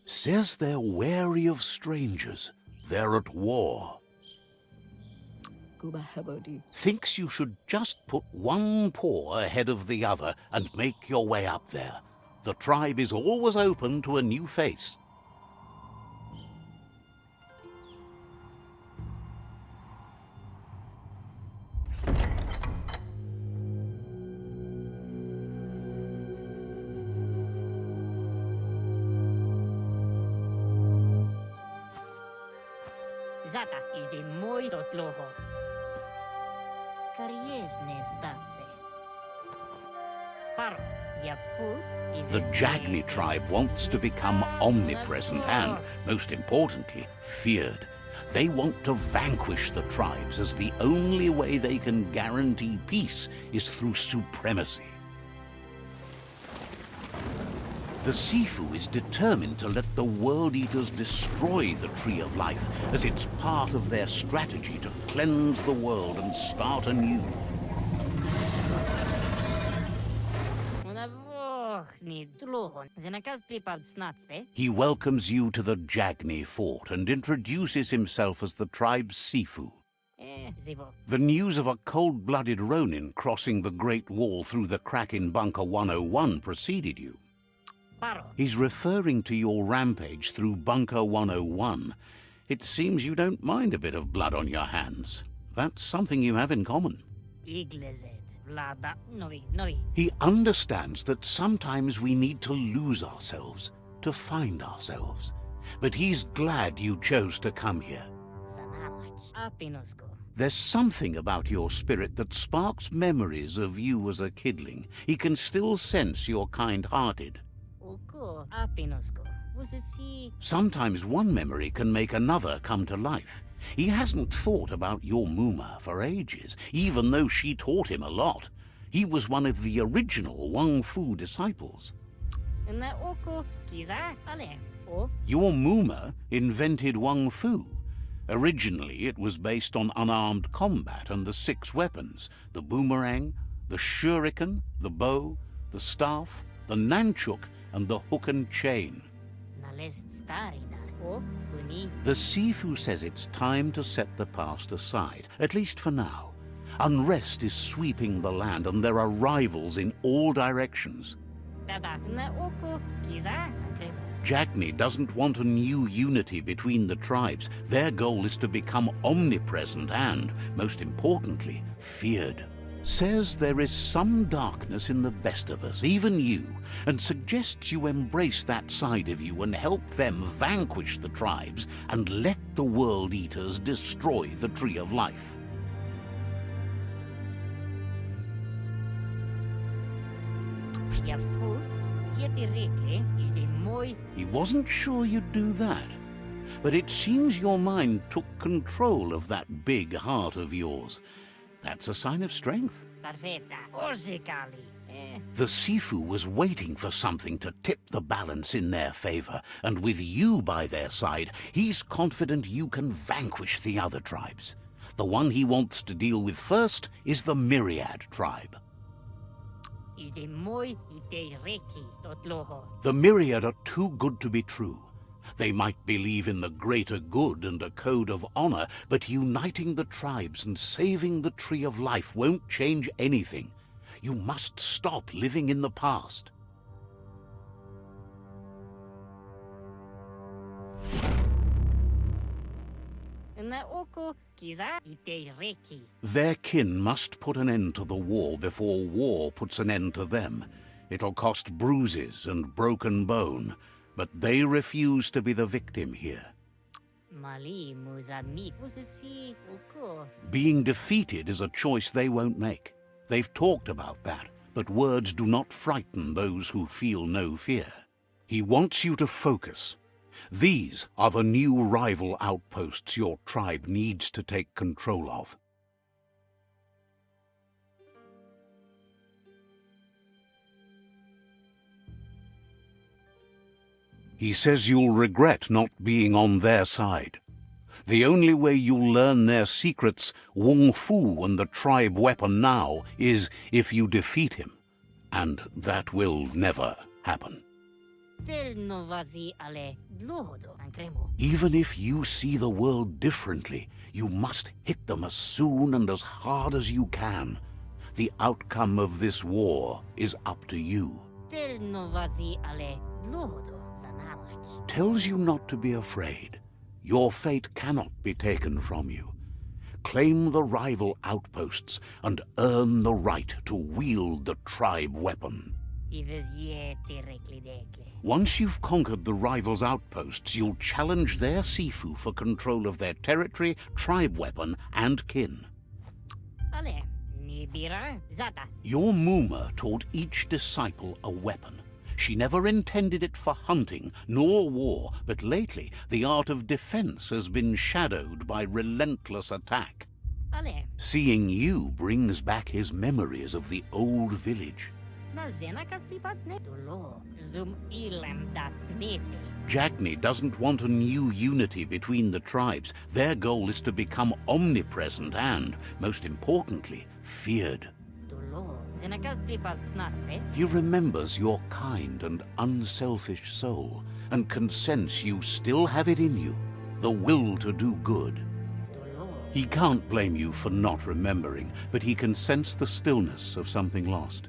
Says they're wary of strangers. They're at war. Thinks you should just put one paw ahead of the other and make your way up there. The tribe is always open to a new face. Zata is the moi totloho. The Jagni tribe wants to become omnipresent and, most importantly, feared. They want to vanquish the tribes, as the only way they can guarantee peace is through supremacy. The Sifu is determined to let the World Eaters destroy the Tree of Life, as it's part of their strategy to cleanse the world and start anew. He welcomes you to the Jagni fort and introduces himself as the tribe's Sifu. The news of a cold-blooded Ronin crossing the Great Wall through the crack in Bunker 101 preceded you. He's referring to your rampage through Bunker 101. It seems you don't mind a bit of blood on your hands. That's something you have in common. He understands that sometimes we need to lose ourselves, to find ourselves. But he's glad you chose to come here. There's something about your spirit that sparks memories of you as a kidling. He can still sense you're kind-hearted. Sometimes one memory can make another come to life. He hasn't thought about your Muma for ages, even though she taught him a lot. He was one of the original Wang Fu disciples. Your Muma invented Wang Fu. Originally, it was based on unarmed combat and the 6 weapons: the boomerang, the shuriken, the bow, the staff, the nunchuk, and the hook and chain. The Sifu says it's time to set the past aside, at least for now. Unrest is sweeping the land, and there are rivals in all directions. Jagni doesn't want a new unity between the tribes. Their goal is to become omnipresent and, most importantly, feared. Says there is some darkness in the best of us, even you, and suggests you embrace that side of you and help them vanquish the tribes and let the World Eaters destroy the Tree of Life. He wasn't sure you'd do that, but it seems your mind took control of that big heart of yours. That's a sign of strength. The Sifu was waiting for something to tip the balance in their favor, and with you by their side, he's confident you can vanquish the other tribes. The one he wants to deal with first is the Myriad tribe. The Myriad are too good to be true. They might believe in the greater good and a code of honor, but uniting the tribes and saving the Tree of Life won't change anything. You must stop living in the past. Their kin must put an end to the war before war puts an end to them. It'll cost bruises and broken bone, but they refuse to be the victim here. Being defeated is a choice they won't make. They've talked about that, but words do not frighten those who feel no fear. He wants you to focus. These are the new rival outposts your tribe needs to take control of. He says you'll regret not being on their side. The only way you'll learn their secrets, Wung Fu and the tribe weapon now, is if you defeat him. And that will never happen. Tel novazi ale dlohodo ankremo. Even if you see the world differently, you must hit them as soon and as hard as you can. The outcome of this war is up to you. Tel novazi ale dlohodo zanamach. Tells you not to be afraid. Your fate cannot be taken from you. Claim the rival outposts and earn the right to wield the tribe weapon. Once you've conquered the rivals' outposts, you'll challenge their Sifu for control of their territory, tribe weapon, and kin. Ale, nibira zata. Your Muma taught each disciple a weapon. She never intended it for hunting nor war, but lately the art of defense has been shadowed by relentless attack. Ale. Seeing you brings back his memories of the old village. Jagni doesn't want a new unity between the tribes. Their goal is to become omnipresent and, most importantly, feared. He remembers your kind and unselfish soul and can sense you still have it in you, the will to do good. He can't blame you for not remembering, but he can sense the stillness of something lost.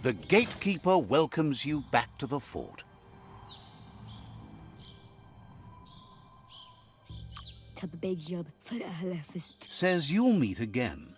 The gatekeeper welcomes you back to the fort. Says you'll meet again.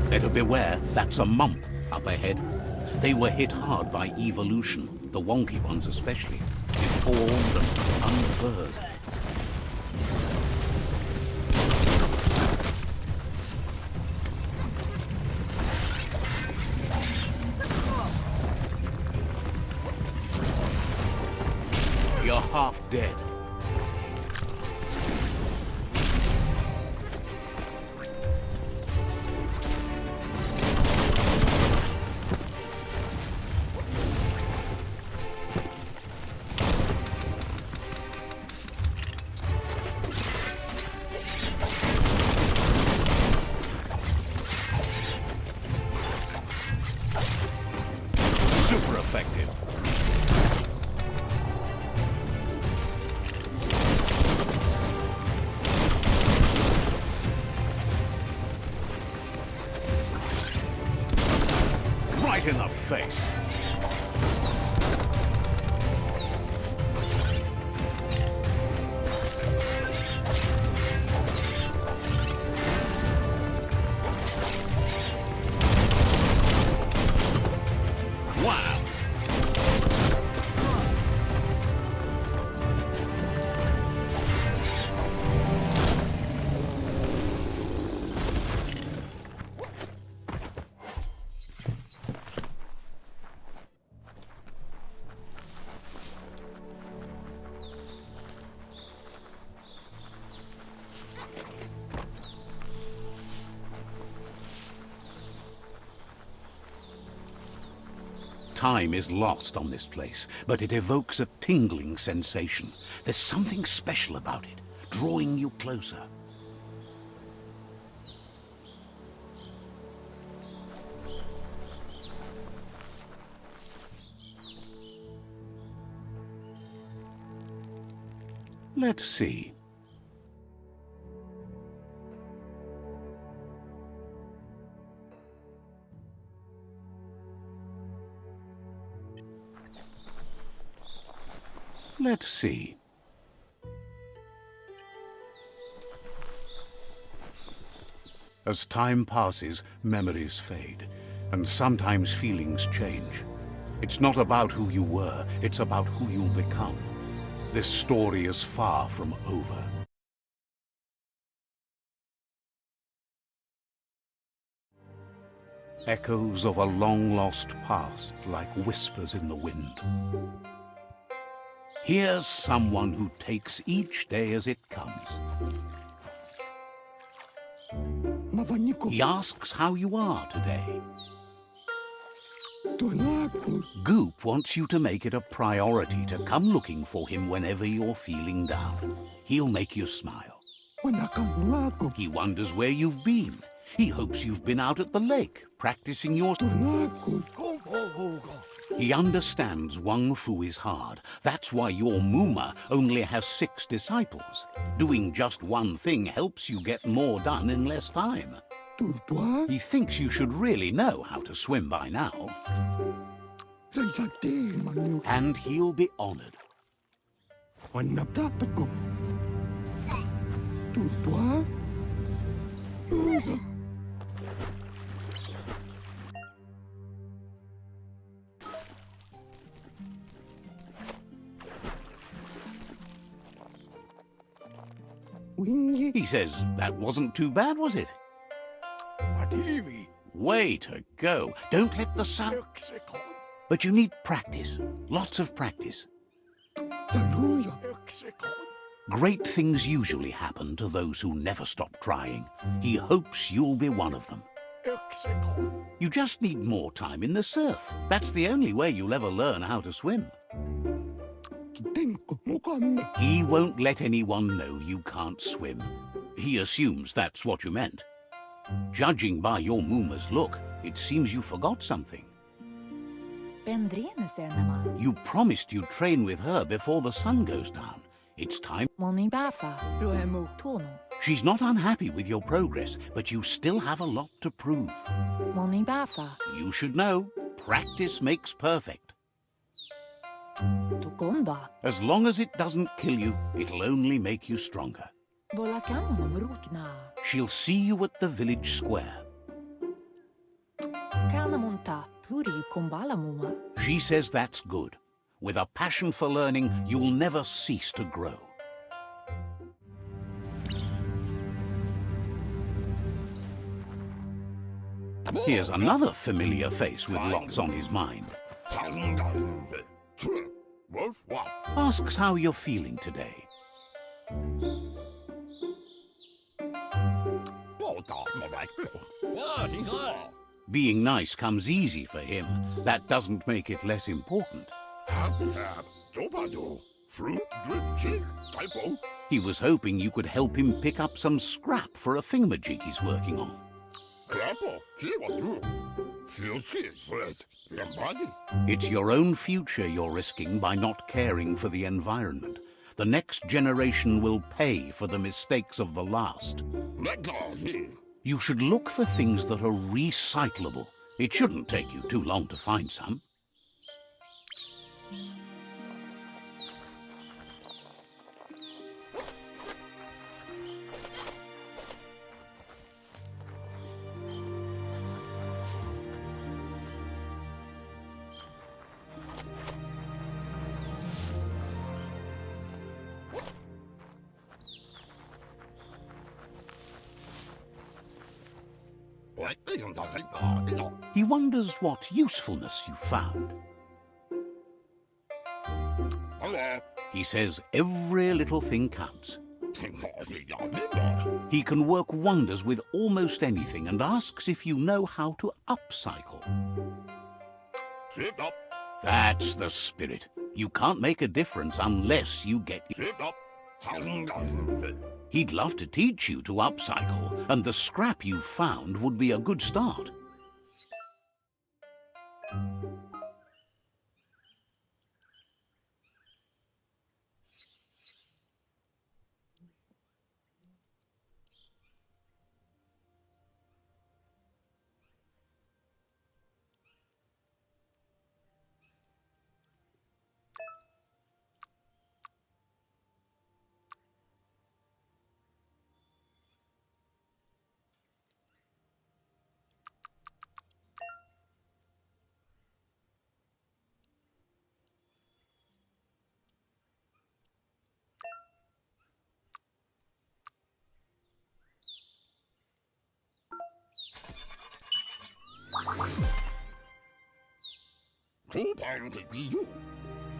Better beware, that's a mump up ahead. They were hit hard by evolution, the wonky ones especially, deformed and unfurred. You're half dead. Super effective. Right in the face. Time is lost on this place, but it evokes a tingling sensation. There's something special about it, drawing you closer. Let's see. Let's see. As time passes, memories fade, and sometimes feelings change. It's not about who you were, it's about who you'll become. This story is far from over. Echoes of a long-lost past, like whispers in the wind. Here's someone who takes each day as it comes. He asks how you are today. Goop wants you to make it a priority to come looking for him whenever you're feeling down. He'll make you smile. He wonders where you've been. He hopes you've been out at the lake, practicing your... He understands Wang Fu is hard. That's why your Muma only has 6 disciples. Doing just one thing helps you get more done in less time. He thinks you should really know how to swim by now. And he'll be honored. He says, that wasn't too bad, was it? Way to go. Don't let the sun... But you need practice. Lots of practice. Great things usually happen to those who never stop trying. He hopes you'll be one of them. You just need more time in the surf. That's the only way you'll ever learn how to swim. He won't let anyone know you can't swim. He assumes that's what you meant. Judging by your Muma's look, it seems you forgot something. You promised you'd train with her before the sun goes down. It's time. She's not unhappy with your progress, but you still have a lot to prove. You should know, practice makes perfect. As long as it doesn't kill you, it'll only make you stronger. She'll see you at the village square. She says that's good. With a passion for learning, you'll never cease to grow. Here's another familiar face with lots on his mind. Asks how you're feeling today. Being nice comes easy for him. That doesn't make it less important. He was hoping you could help him pick up some scrap for a thingamajig he's working on. It's your own future you're risking by not caring for the environment. The next generation will pay for the mistakes of the last. You should look for things that are recyclable. It shouldn't take you too long to find some. He wonders what usefulness you found. He says every little thing counts. He can work wonders with almost anything and asks if you know how to upcycle. That's the spirit. You can't make a difference unless you get... He'd love to teach you to upcycle, and the scrap you found would be a good start.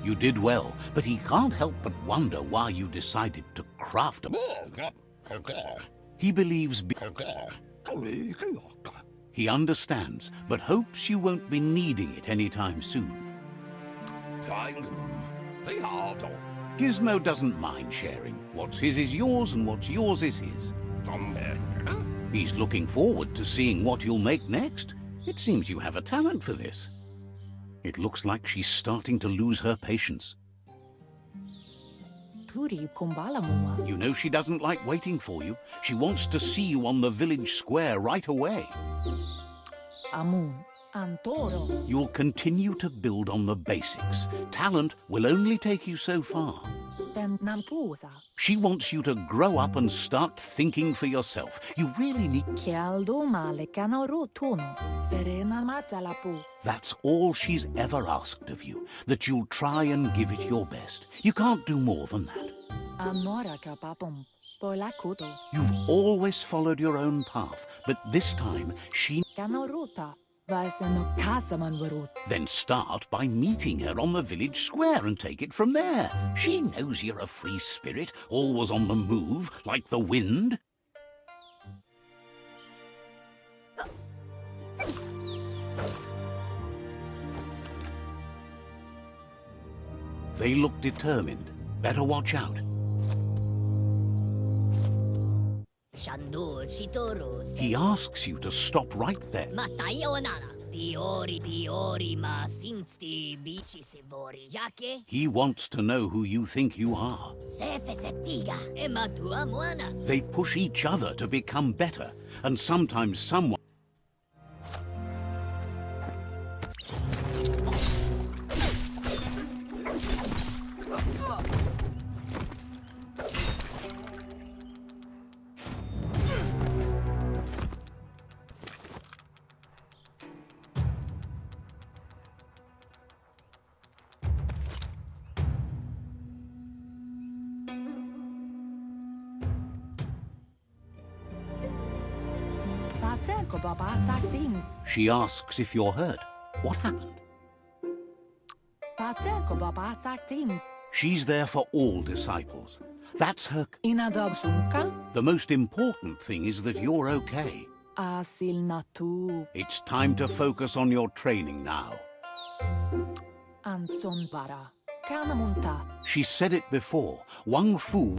You did well, but he can't help but wonder why you decided to craft a... He believes... He understands, but hopes you won't be needing it anytime soon. Gizmo doesn't mind sharing. What's his is yours, and what's yours is his. He's looking forward to seeing what you'll make next. It seems you have a talent for this. It looks like she's starting to lose her patience. You know she doesn't like waiting for you. She wants to see you on the village square right away. You'll continue to build on the basics. Talent will only take you so far. She wants you to grow up and start thinking for yourself. You really need... That's all she's ever asked of you, that you'll try and give it your best. You can't do more than that. You've always followed your own path, but this time she... Then start by meeting her on the village square and take it from there. She knows you're a free spirit, always on the move, like the wind. They look determined. Better watch out. He asks you to stop right there. He wants to know who you think you are. They push each other to become better, and sometimes someone... She asks if you're hurt. What happened? She's there for all disciples. That's her... The most important thing is that you're okay. It's time to focus on your training now. She said it before. Wang Fu...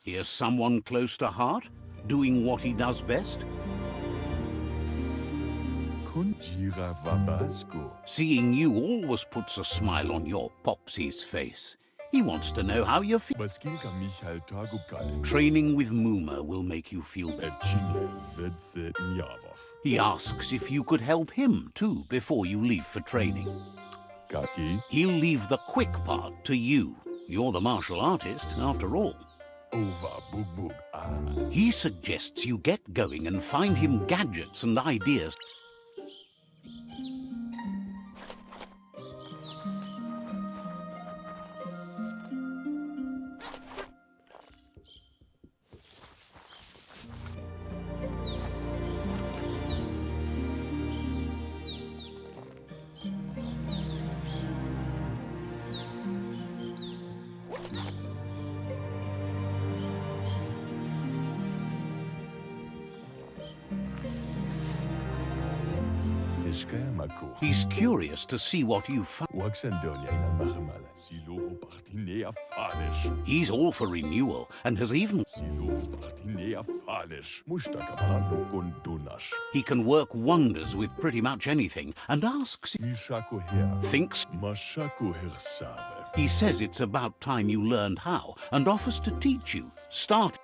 Here's someone close to heart, doing what he does best. Seeing you always puts a smile on your Popsy's face. He wants to know how you feel. Training with Muma will make you feel better. He asks if you could help him, too, before you leave for training. He'll leave the quick part to you. You're the martial artist, after all. He suggests you get going and find him gadgets and ideas. He's curious to see what you found. He's all for renewal and has even... He can work wonders with pretty much anything and asks... Thinks... He says it's about time you learned how and offers to teach you. Start...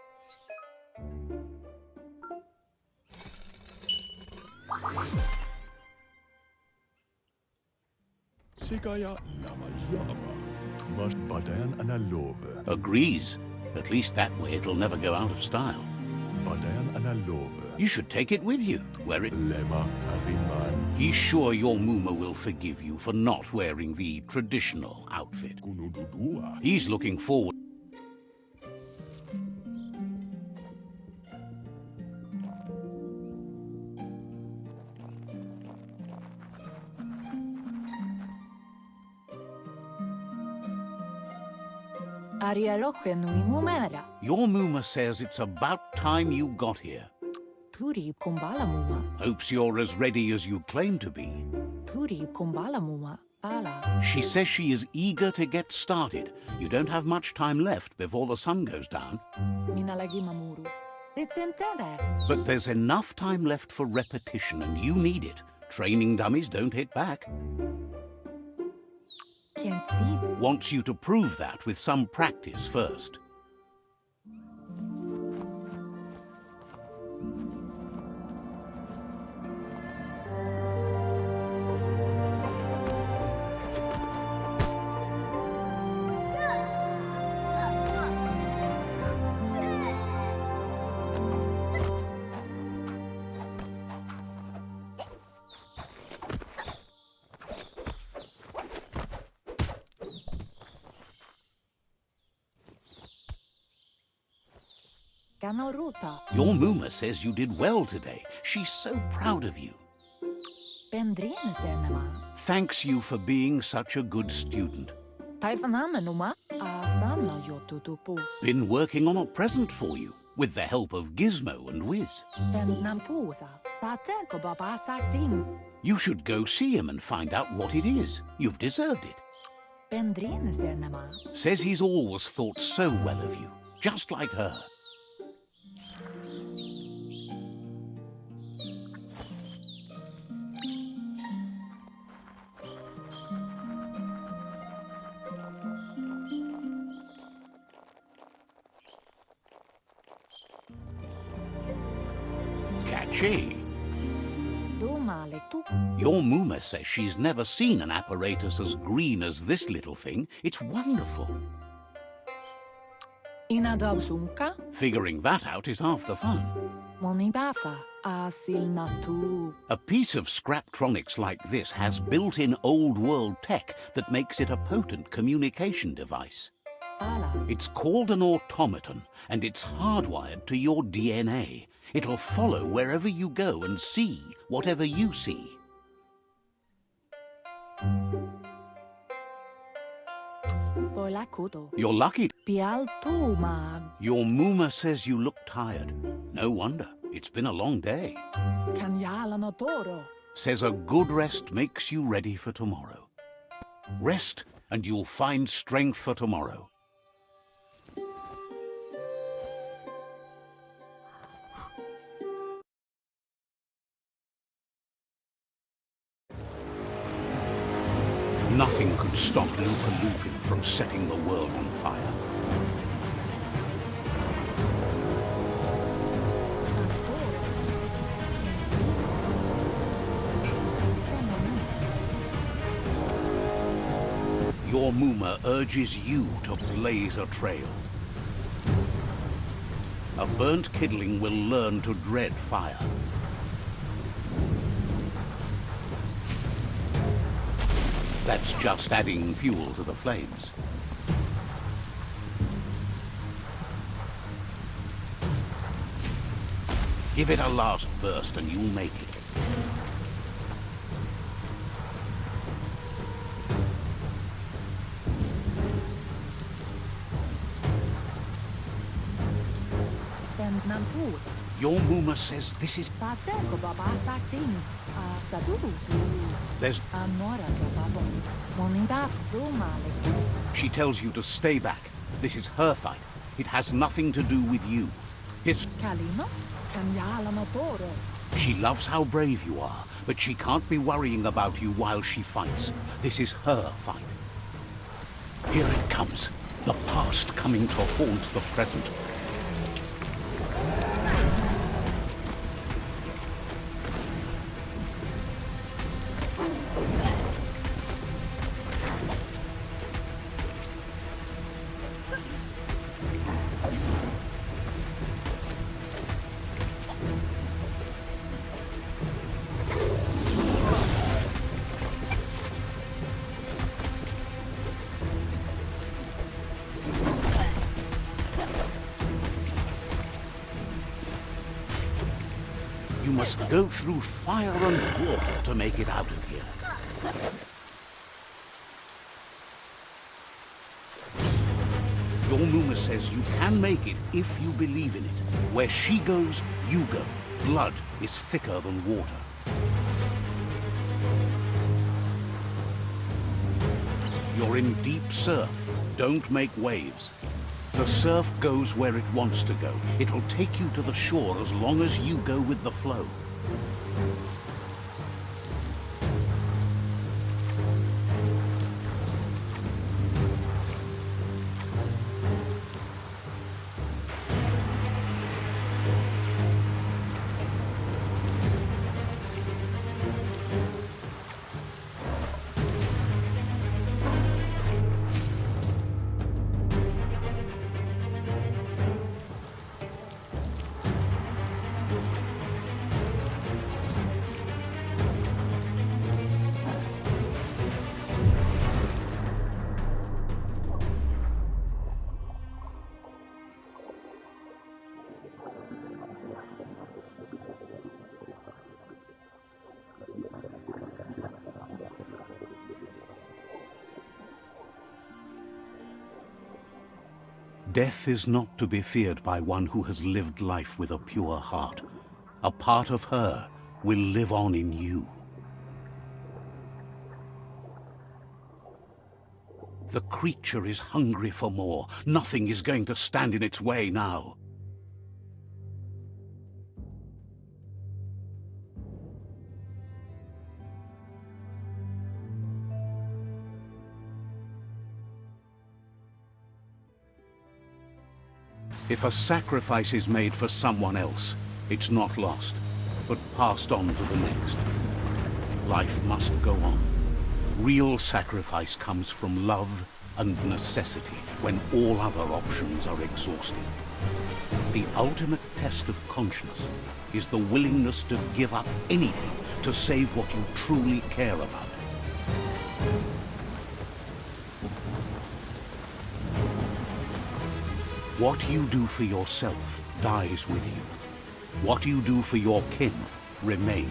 Agrees. At least that way it'll never go out of style. You should take it with you. Wear it. He's sure your Muma will forgive you for not wearing the traditional outfit. He's looking forward. Your Muma says it's about time you got here. Hopes you're as ready as you claim to be. She says she is eager to get started. You don't have much time left before the sun goes down. But there's enough time left for repetition, and you need it. Training dummies don't hit back. Wants you to prove that with some practice first. Your Muma says you did well today. She's so proud of you. Thanks you for being such a good student. Been working on a present for you, with the help of Gizmo and Wiz. You should go see him and find out what it is. You've deserved it. Says he's always thought so well of you, just like her. Catchy. Your Muma says she's never seen an apparatus as green as this little thing. It's wonderful. Figuring that out is half the fun. A piece of Scraptronics like this has built-in old-world tech that makes it a potent communication device. It's called an automaton, and it's hardwired to your DNA. It'll follow wherever you go and see whatever you see. You're lucky. Your Muma says you look tired. No wonder. It's been a long day. Says a good rest makes you ready for tomorrow. Rest and you'll find strength for tomorrow. Nothing could stop Lupa Lupin from setting the world on fire. Your Muma urges you to blaze a trail. A burnt kidling will learn to dread fire. That's just adding fuel to the flames. Give it a last burst and you'll make it. Nampusa. Your Muma says this is... Tateko baba saktin. Sadu. There's... Amora babon. Monindas do malik. She tells you to stay back. This is her fight. It has nothing to do with you. Kalino? Kanyala motoro. She loves how brave you are, but she can't be worrying about you while she fights. This is her fight. Here it comes. The past coming to haunt the present. You must go through fire and water to make it out of here. Your Muma says you can make it if you believe in it. Where she goes, you go. Blood is thicker than water. You're in deep surf. Don't make waves. The surf goes where it wants to go. It'll take you to the shore as long as you go with the flow. Death is not to be feared by one who has lived life with a pure heart. A part of her will live on in you. The creature is hungry for more. Nothing is going to stand in its way now. If a sacrifice is made for someone else, it's not lost, but passed on to the next. Life must go on. Real sacrifice comes from love and necessity, when all other options are exhausted. The ultimate test of conscience is the willingness to give up anything to save what you truly care about. What you do for yourself dies with you. What you do for your kin remains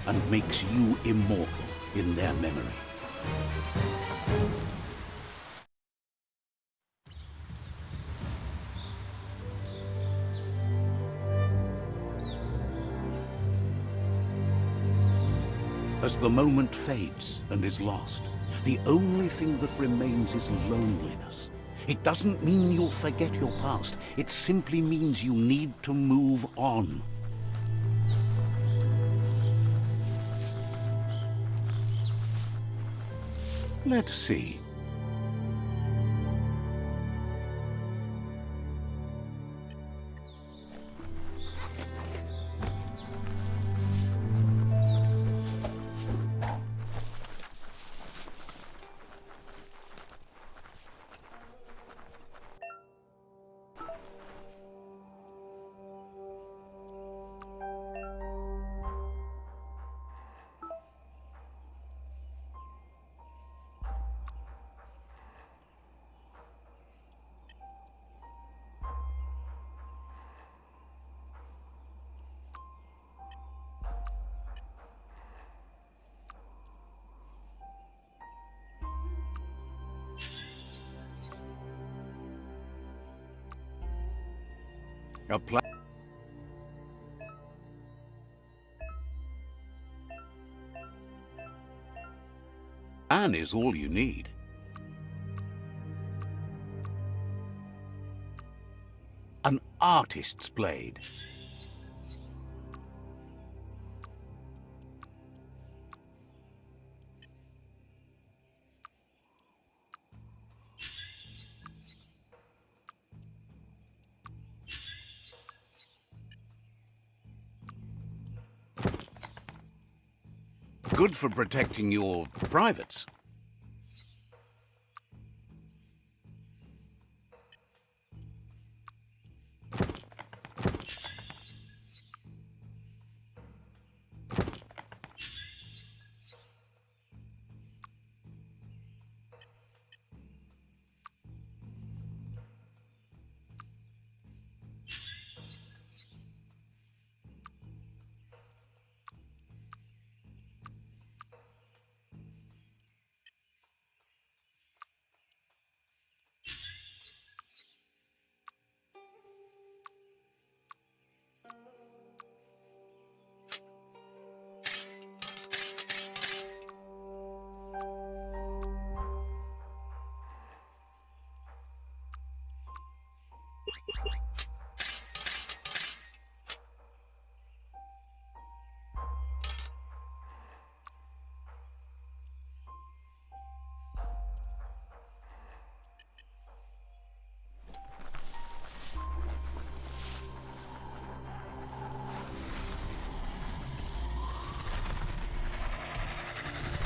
and makes you immortal in their memory. As the moment fades and is lost, the only thing that remains is loneliness. It doesn't mean you'll forget your past. It simply means you need to move on. Let's see. A plan. plan is all you need. An artist's blade. Good for protecting your privates.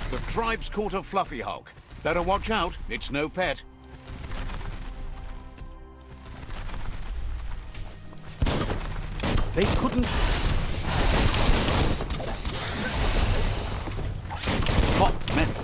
The tribe's caught a fluffy hulk. Better watch out, it's no pet. They couldn't... Hot metal.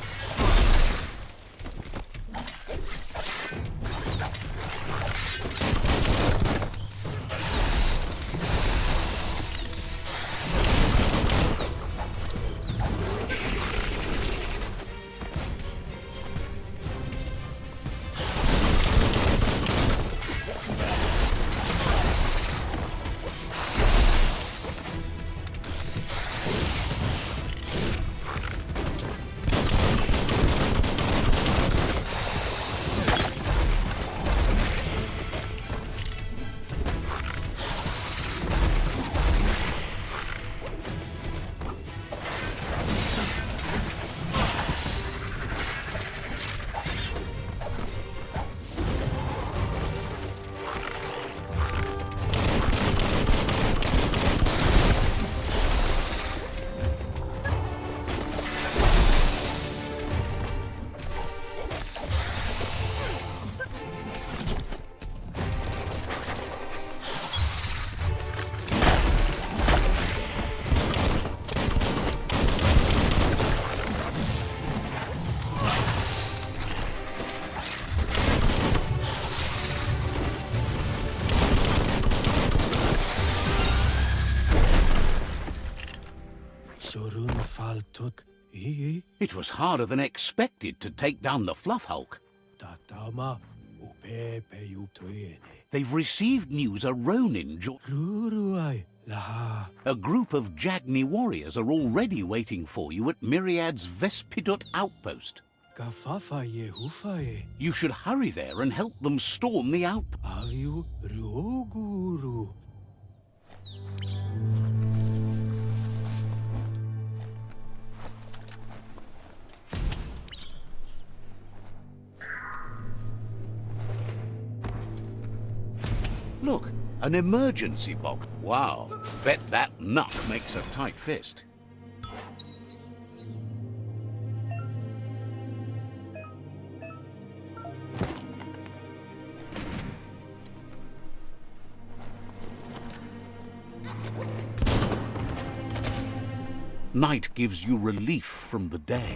It was harder than expected to take down the Fluff Hulk. They've received news a Ronin A group of Jagni warriors are already waiting for you at Myriad's Vespidut outpost. You should hurry there and help them storm the outpost. Look, an emergency box. Wow, bet that nut makes a tight fist. Night gives you relief from the day.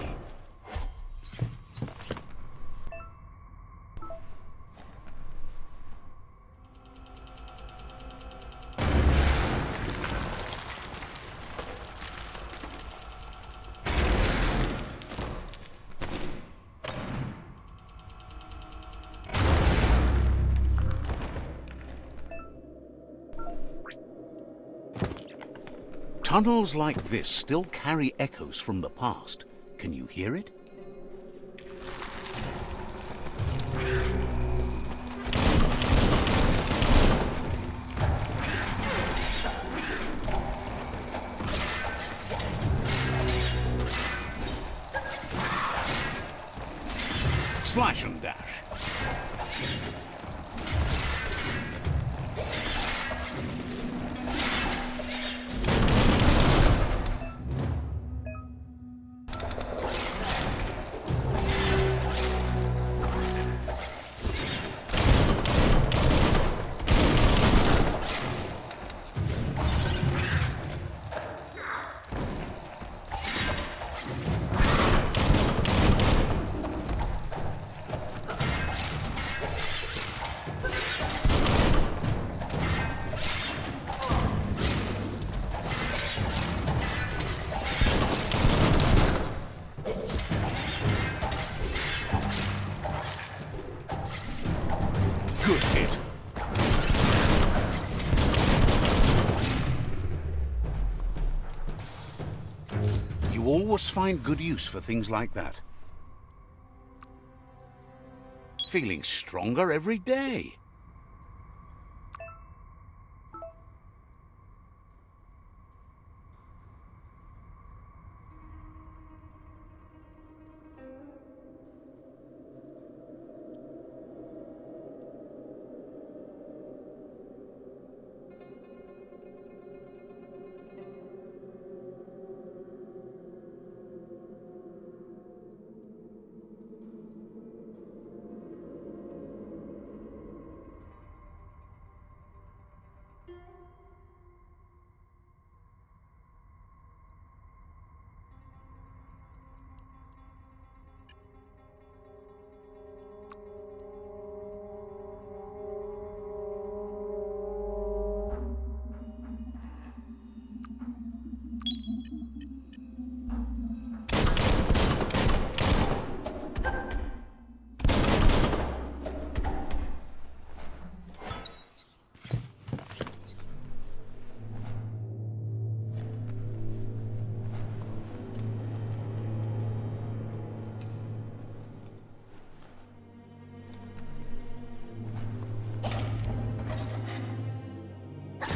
Tunnels like this still carry echoes from the past. Can you hear it? it. You always find good use for things like that. Feeling stronger every day.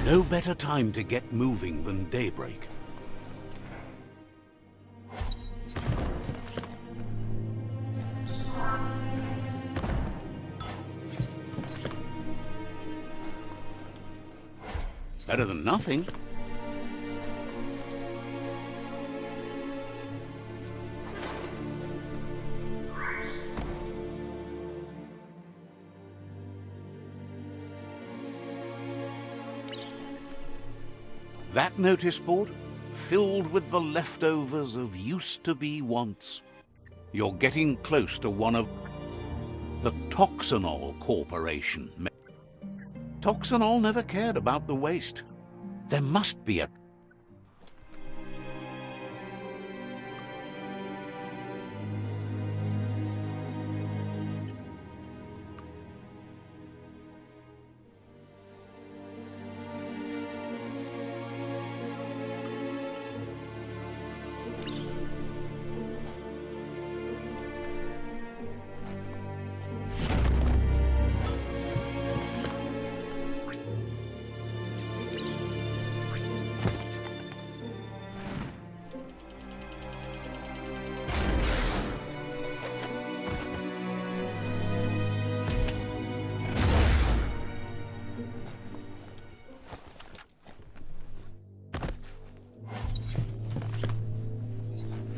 No better time to get moving than daybreak. Better than nothing. That notice board, filled with the leftovers of used-to-be wants. You're getting close to one of the Toxanol Corporation. Toxanol never cared about the waste. There must be a...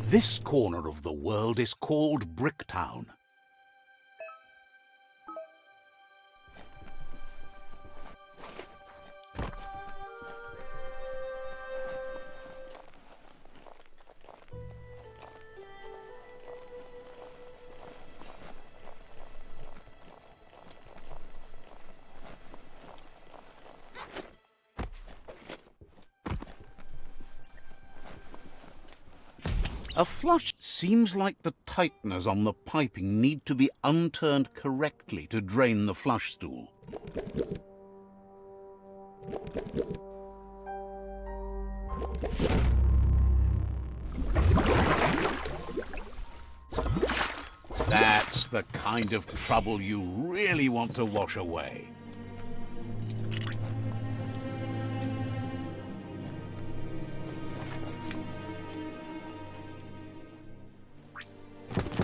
This corner of the world is called Bricktown. A flush seems like the tighteners on the piping need to be unturned correctly to drain the flush stool. That's the kind of trouble you really want to wash away.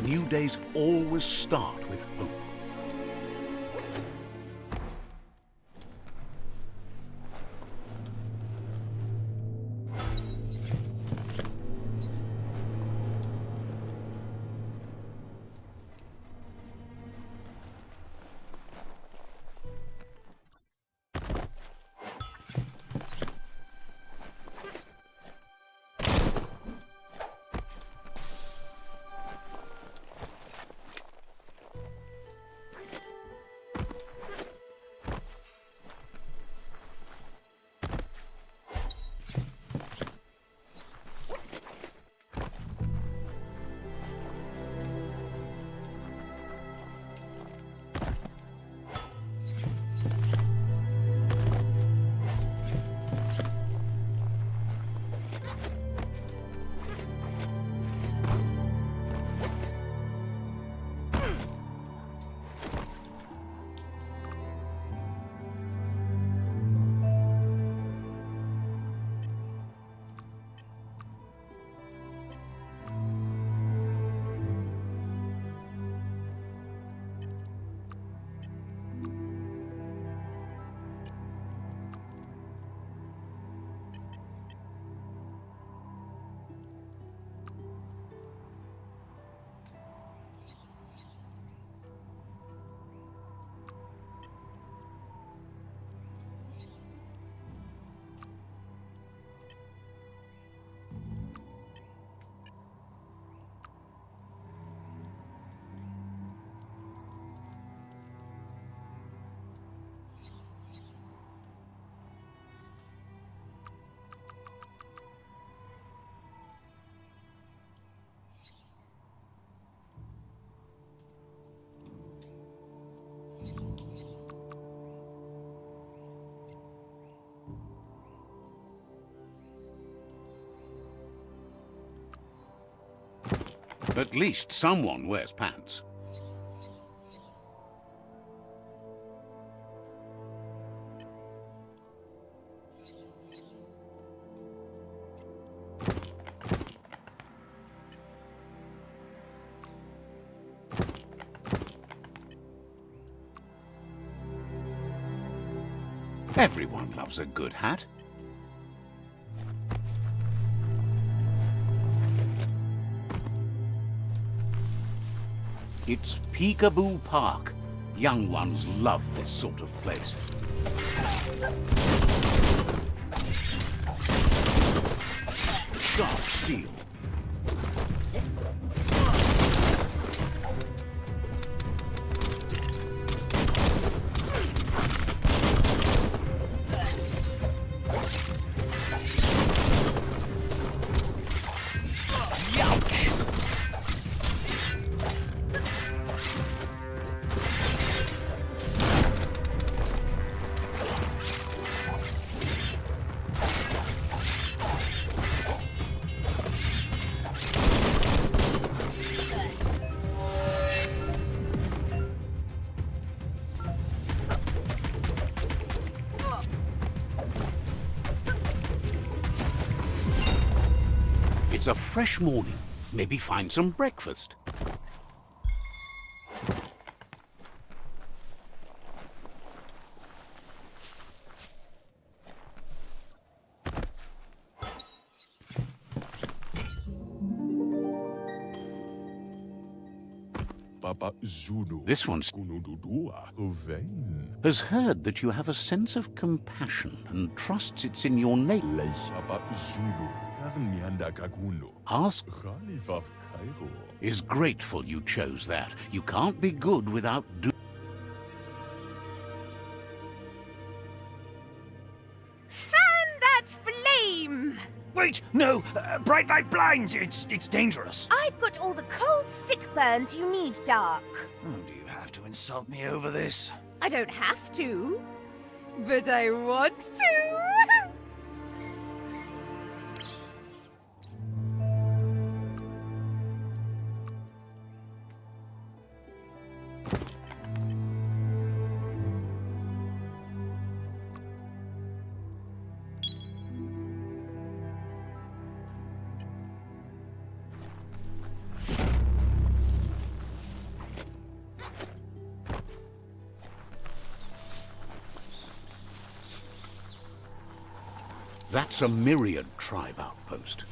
New days always start with hope. At least someone wears pants. Everyone loves a good hat. It's Peekaboo Park. Young ones love this sort of place. Sharp steel. It's a fresh morning. Maybe find some breakfast. This one has heard that you have a sense of compassion and trusts it's in your nature. Ask is grateful you chose that. You can't be good without Fan that flame! Wait, no! Bright light blinds! It's dangerous. I've got all the cold, sick burns you need, Dark. Oh, do you have to insult me over this? I don't have to, but I want to. That's a Myriad tribe outpost.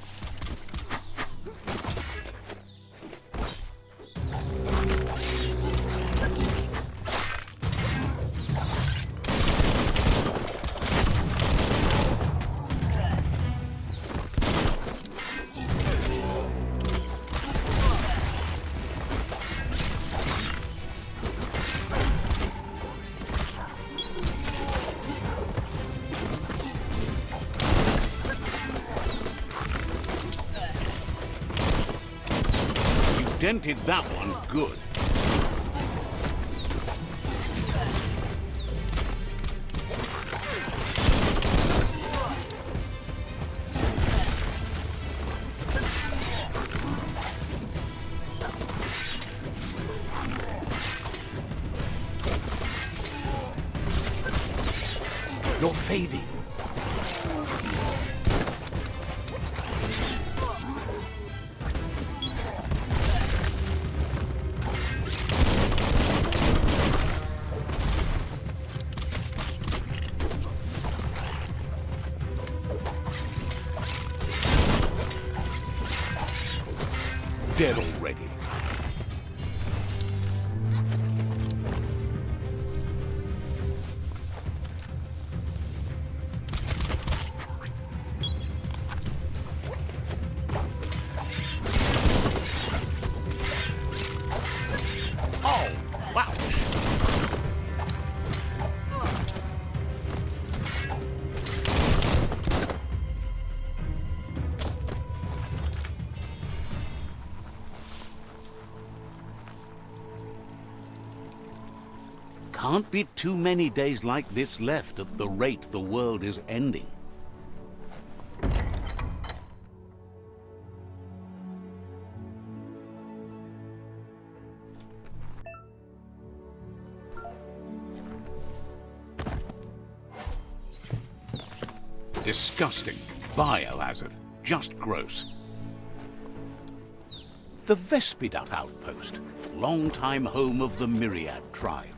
Dented that one good. You're fading. Dead already. Oh, wow. Can't be too many days like this left at the rate the world is ending. Disgusting. Biohazard. Just gross. The Vespidat outpost, long-time home of the Myriad tribe.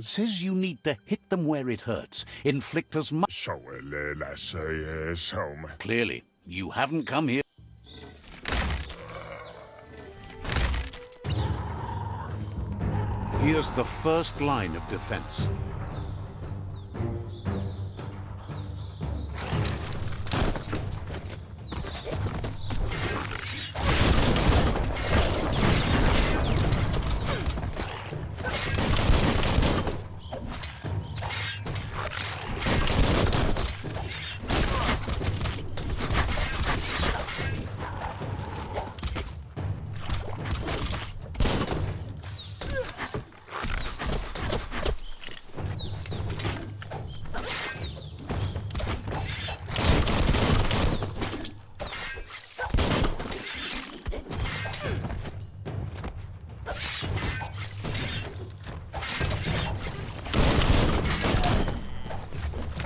Says you need to hit them where it hurts. Inflict as much. Clearly, you haven't come here. Here's the first line of defense.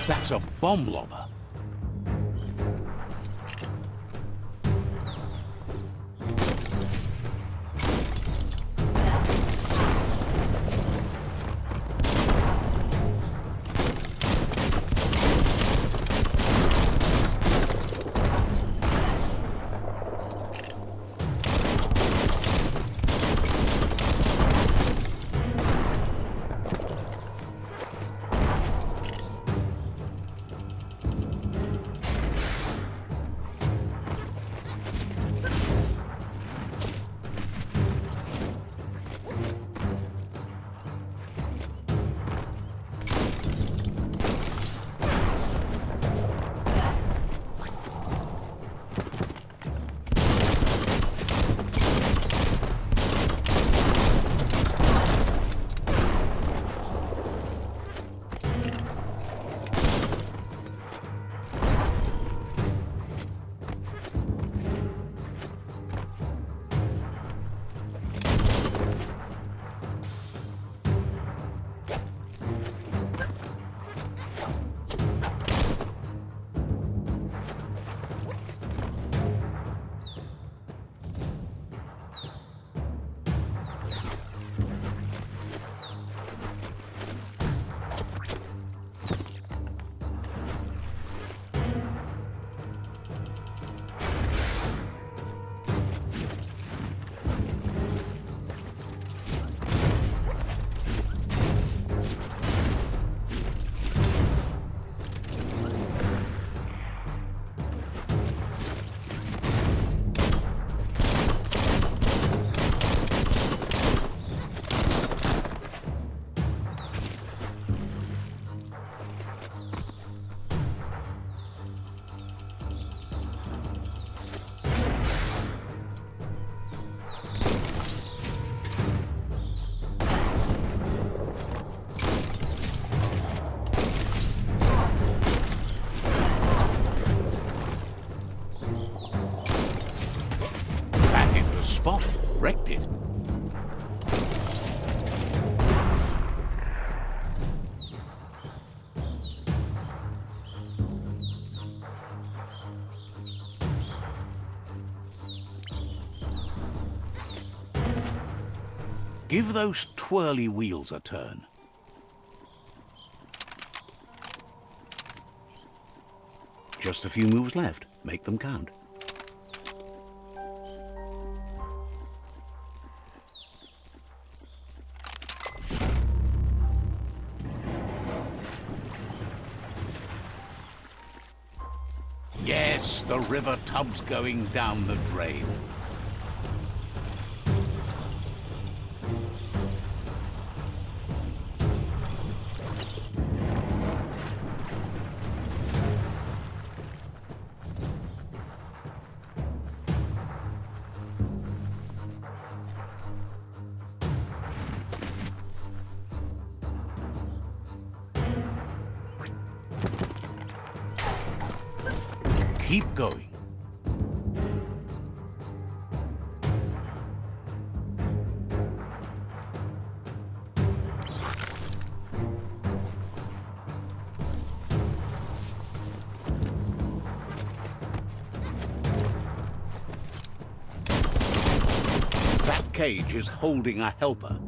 That's a bomb lobber. Spot. Wrecked it. Give those twirly wheels a turn. Just a few moves left. Make them count. Yes, the river tub's going down the drain. Keep going. That cage is holding a helper.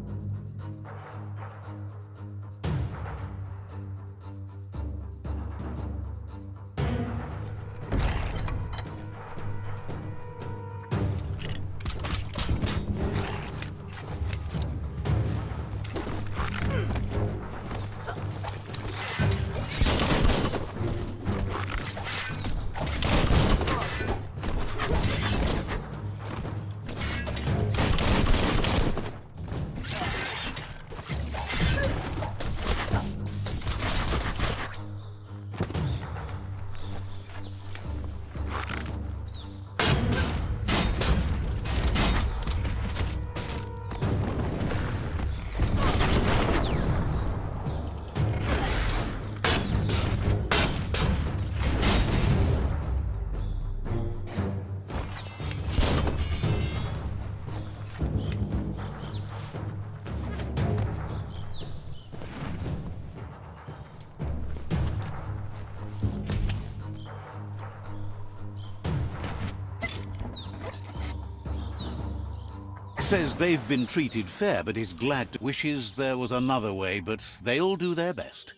Says they've been treated fair, but is glad to wishes there was another way, but they'll do their best.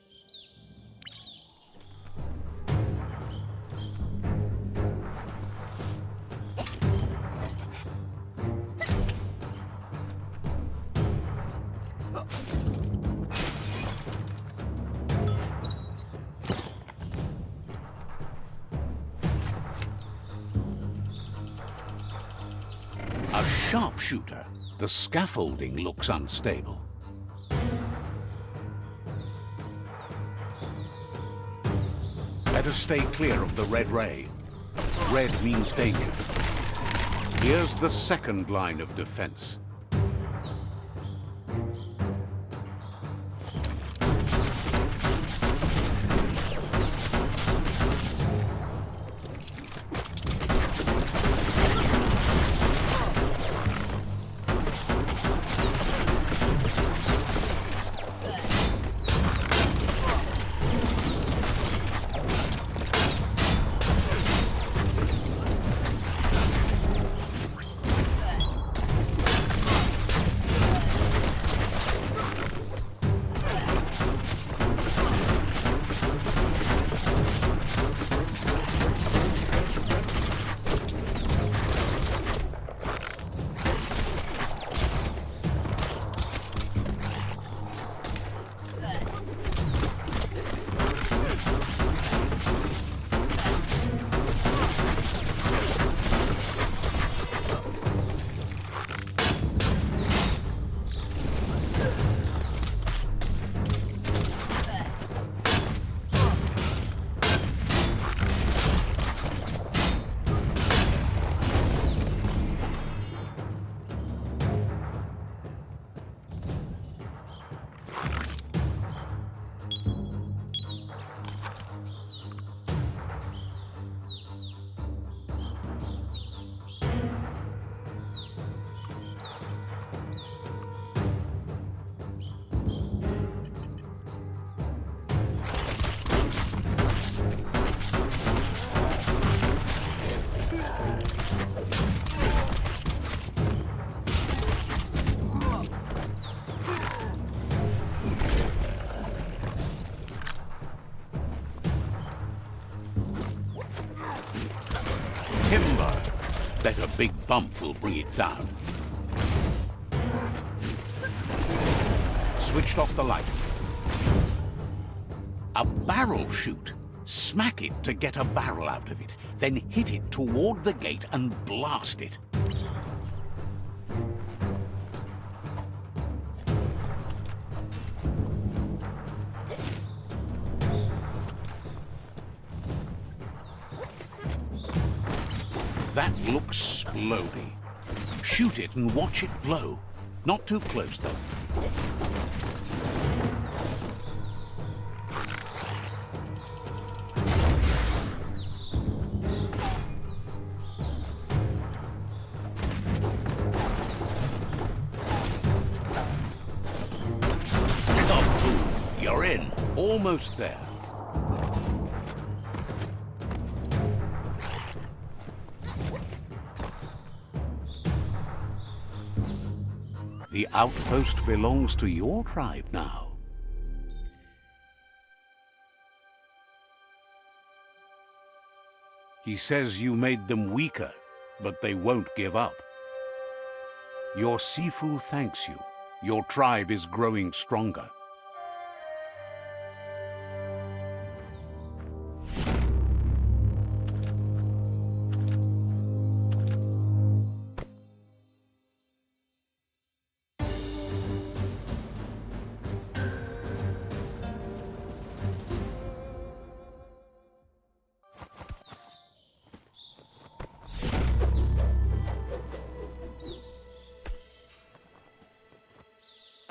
A sharpshooter. The scaffolding looks unstable. Better stay clear of the red ray. Red means danger. Here's the second line of defense. Timber. Bet a big bump will bring it down. Switched off the light. A barrel shoot. Smack it to get a barrel out of it. Then hit it toward the gate and blast it. That looks splody. Shoot it and watch it blow. Not too close, though. almost there. The outpost belongs to your tribe now. He says you made them weaker, but they won't give up. Your Sifu thanks you. Your tribe is growing stronger.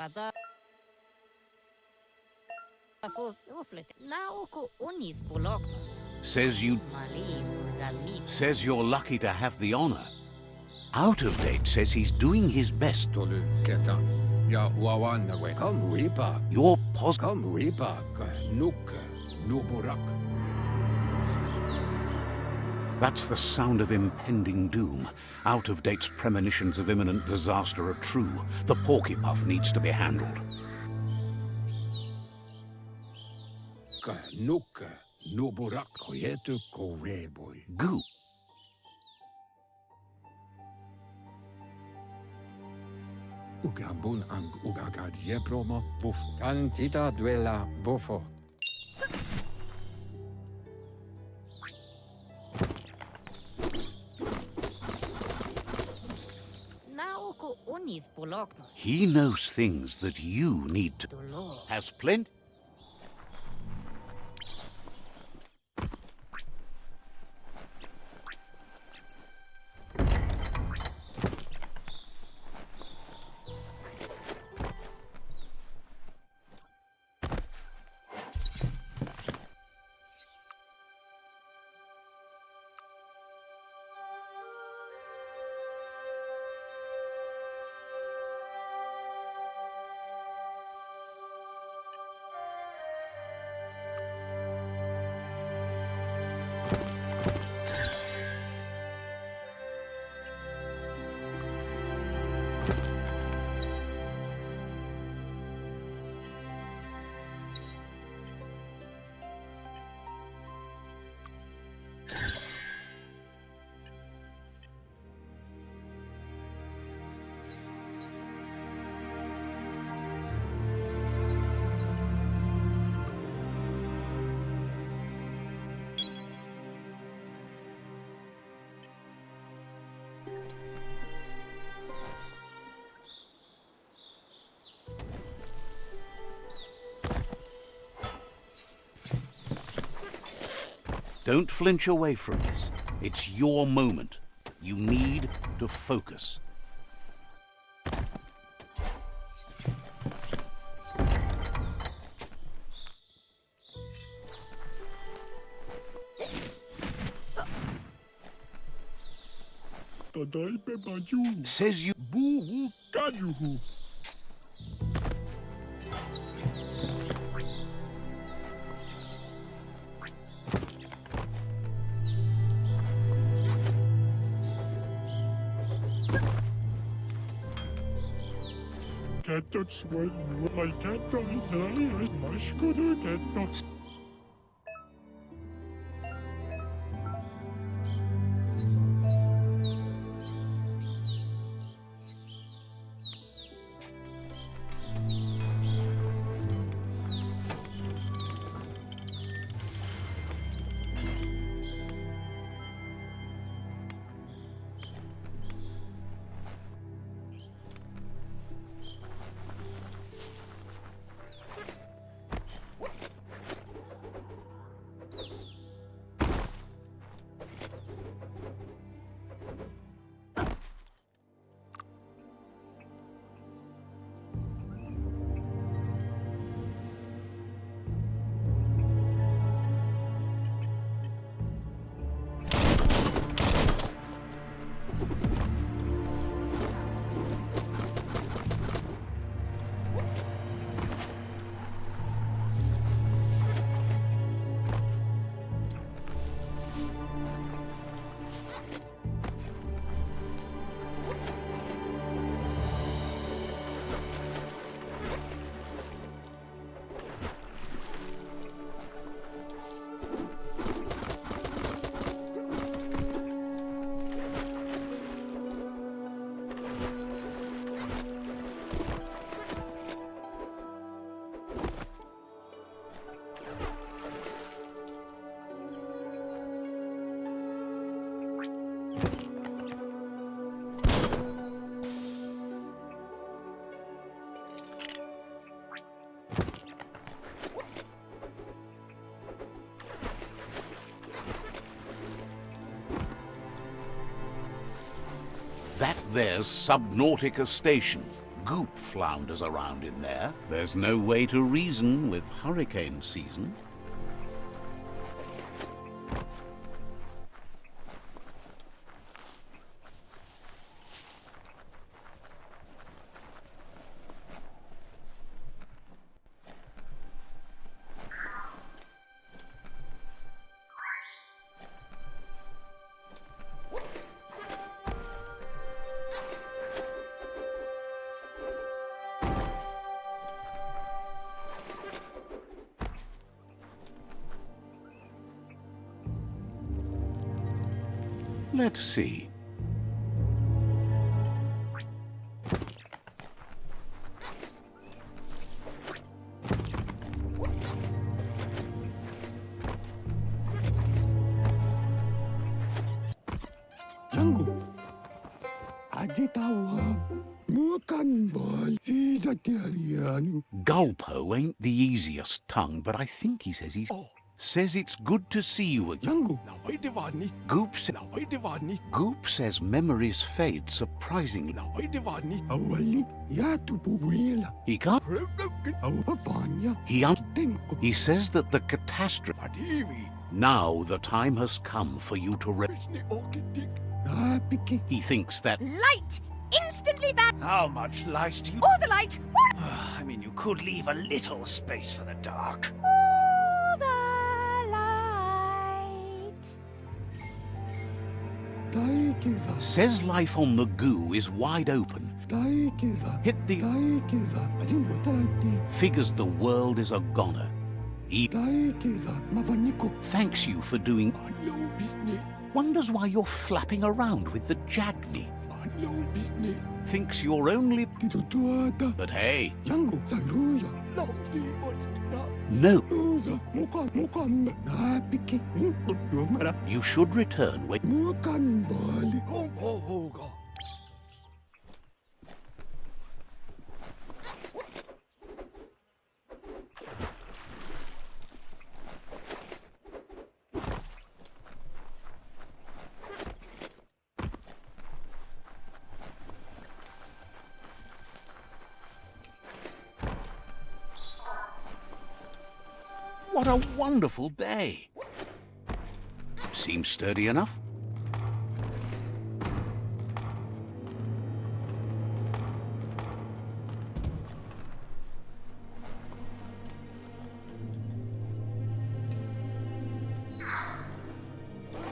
Pada uflete. Nauku unis buloknost. Says Mali muzalmi. you're lucky to have the honor. Out of Date says he's doing his best. Tolu keta. Ya wawana we. Come ripa. You're Come ripa. Nuk. Nuburak. That's the sound of impending doom. Out of Date's premonitions of imminent disaster are true. The Porkypuff needs to be handled. Nuk. Nuburak. Koyetu koweboy. Goo. Ugambun ang ugagad yepromo bufo. Cantita duela bufo. Nauku unis buloknost. He knows things that you need to. Dolo. Has plenty. Don't flinch away from this. It's your moment. You need to focus. Says you. There's Subnautica Station. Goop flounders around in there. There's no way to reason with hurricane season. Let's see. Yangu. Ajitawa. Mukan bol. Sijatiarianu. Gulpo ain't the easiest tongue, but I think he says he's... Says it's good to see you again. Yangu. Nawaidivani. Goop says memories fade surprisingly. Nawaidivani. Awali. Yatu puwila. He can't... Awafanya. He says that the catastrophe... Now the time has come for you to... He thinks that... Light! Instantly bad! How much light do you... All the light! I mean, you could leave a little space for the dark. All the light! Says life on the goo is wide open. Hit the... Figures the world is a goner. He thanks you for doing... Wonders why you're flapping around with the Jagni. Thinks you're only... But hey... No. You should return when... What a wonderful day. Seems sturdy enough.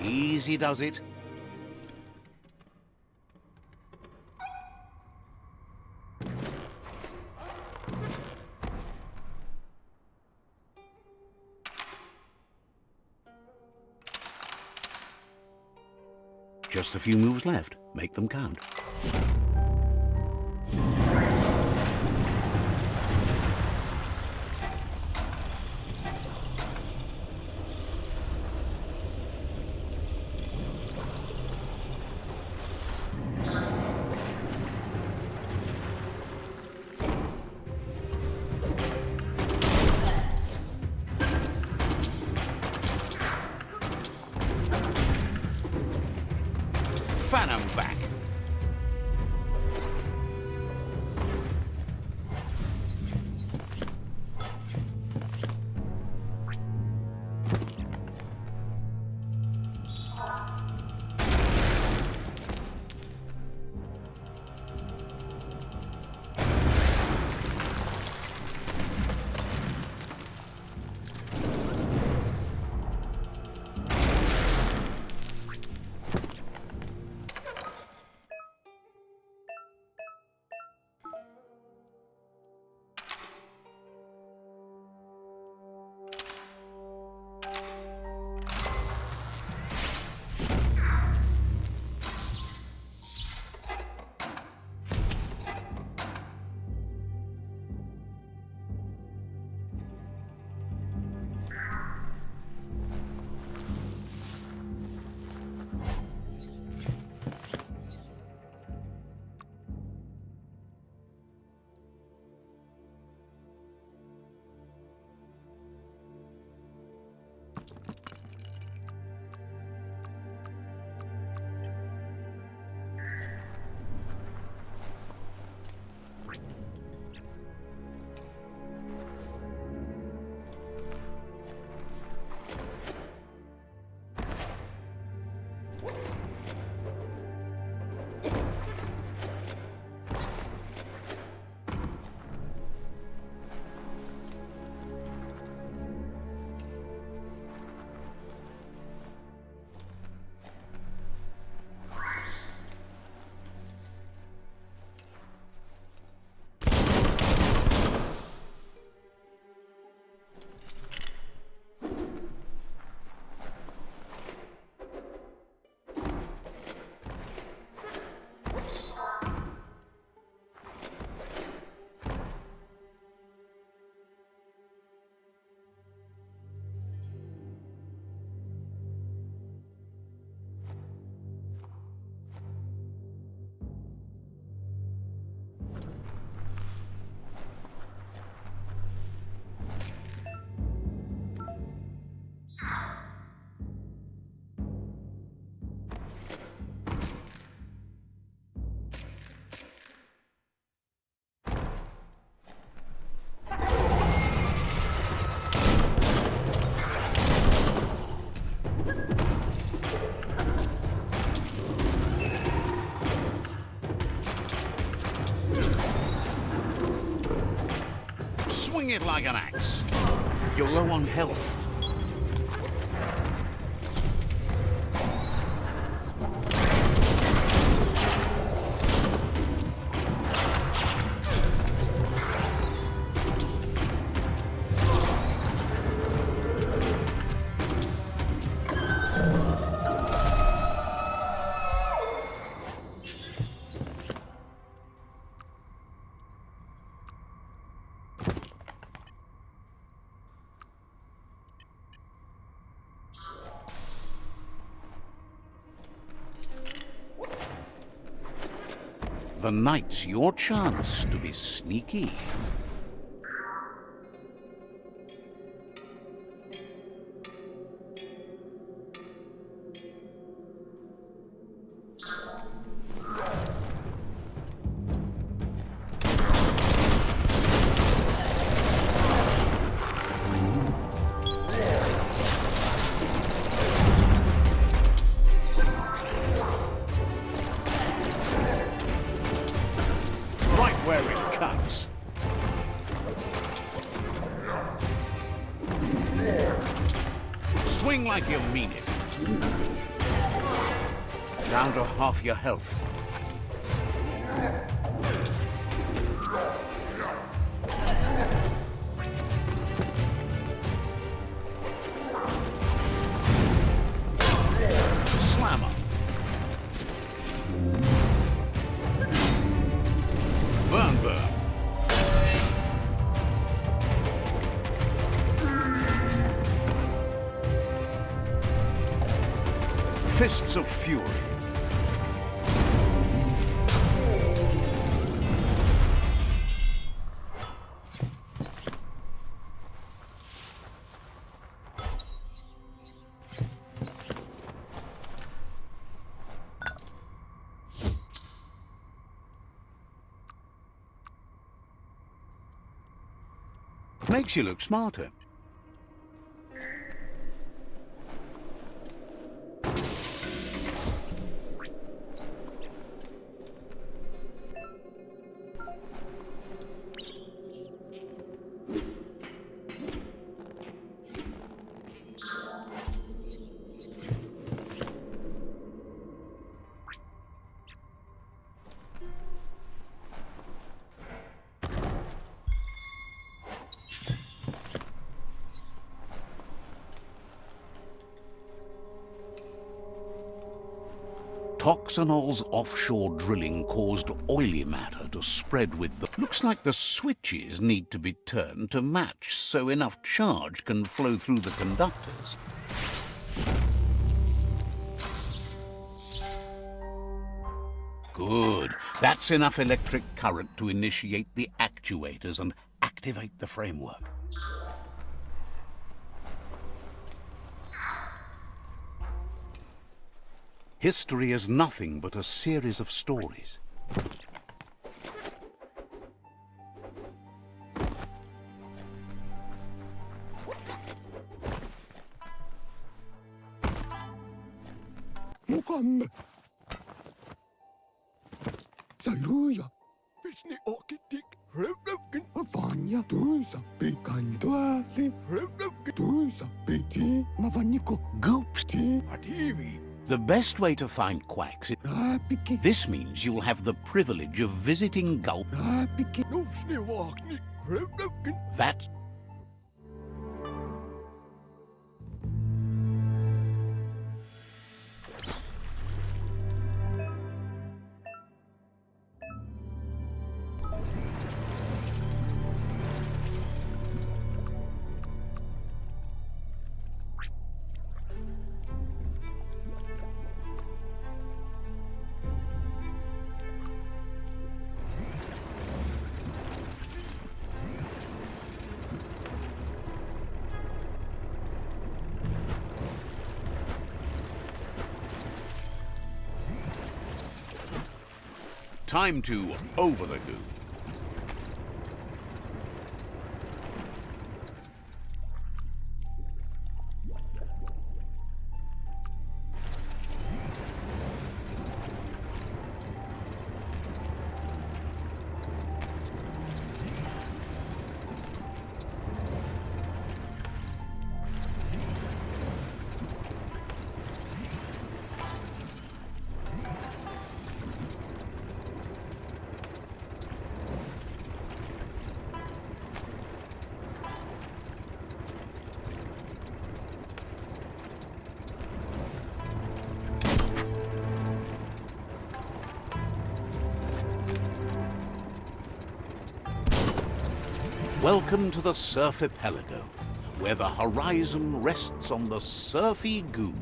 Easy does it. Just a few moves left. Make them count. Phantom back. it like an axe. You're low on health. The night's your chance to be sneaky. Right where it cuts. Swing like you mean it. Down to half your health. Slammer. Burn, burn. Fists of Fury. Makes you look smarter. Toxanol's offshore drilling caused oily matter to spread with the... Looks like the switches need to be turned to match so enough charge can flow through the conductors. Good. That's enough electric current to initiate the actuators and activate the framework. History is nothing but a series of stories. Mukam. Sayruya. Vishni Orkidik. Revkin. Avanya. Tusa. Pikandwali. Revkin. Tusa. Piti. Mavaniko. Goops. Adivi. The best way to find quacks is... This means you'll have the privilege of visiting Gulp. That's... Time to over the goo. Welcome to the Surfipelago, where the horizon rests on the surfy goo.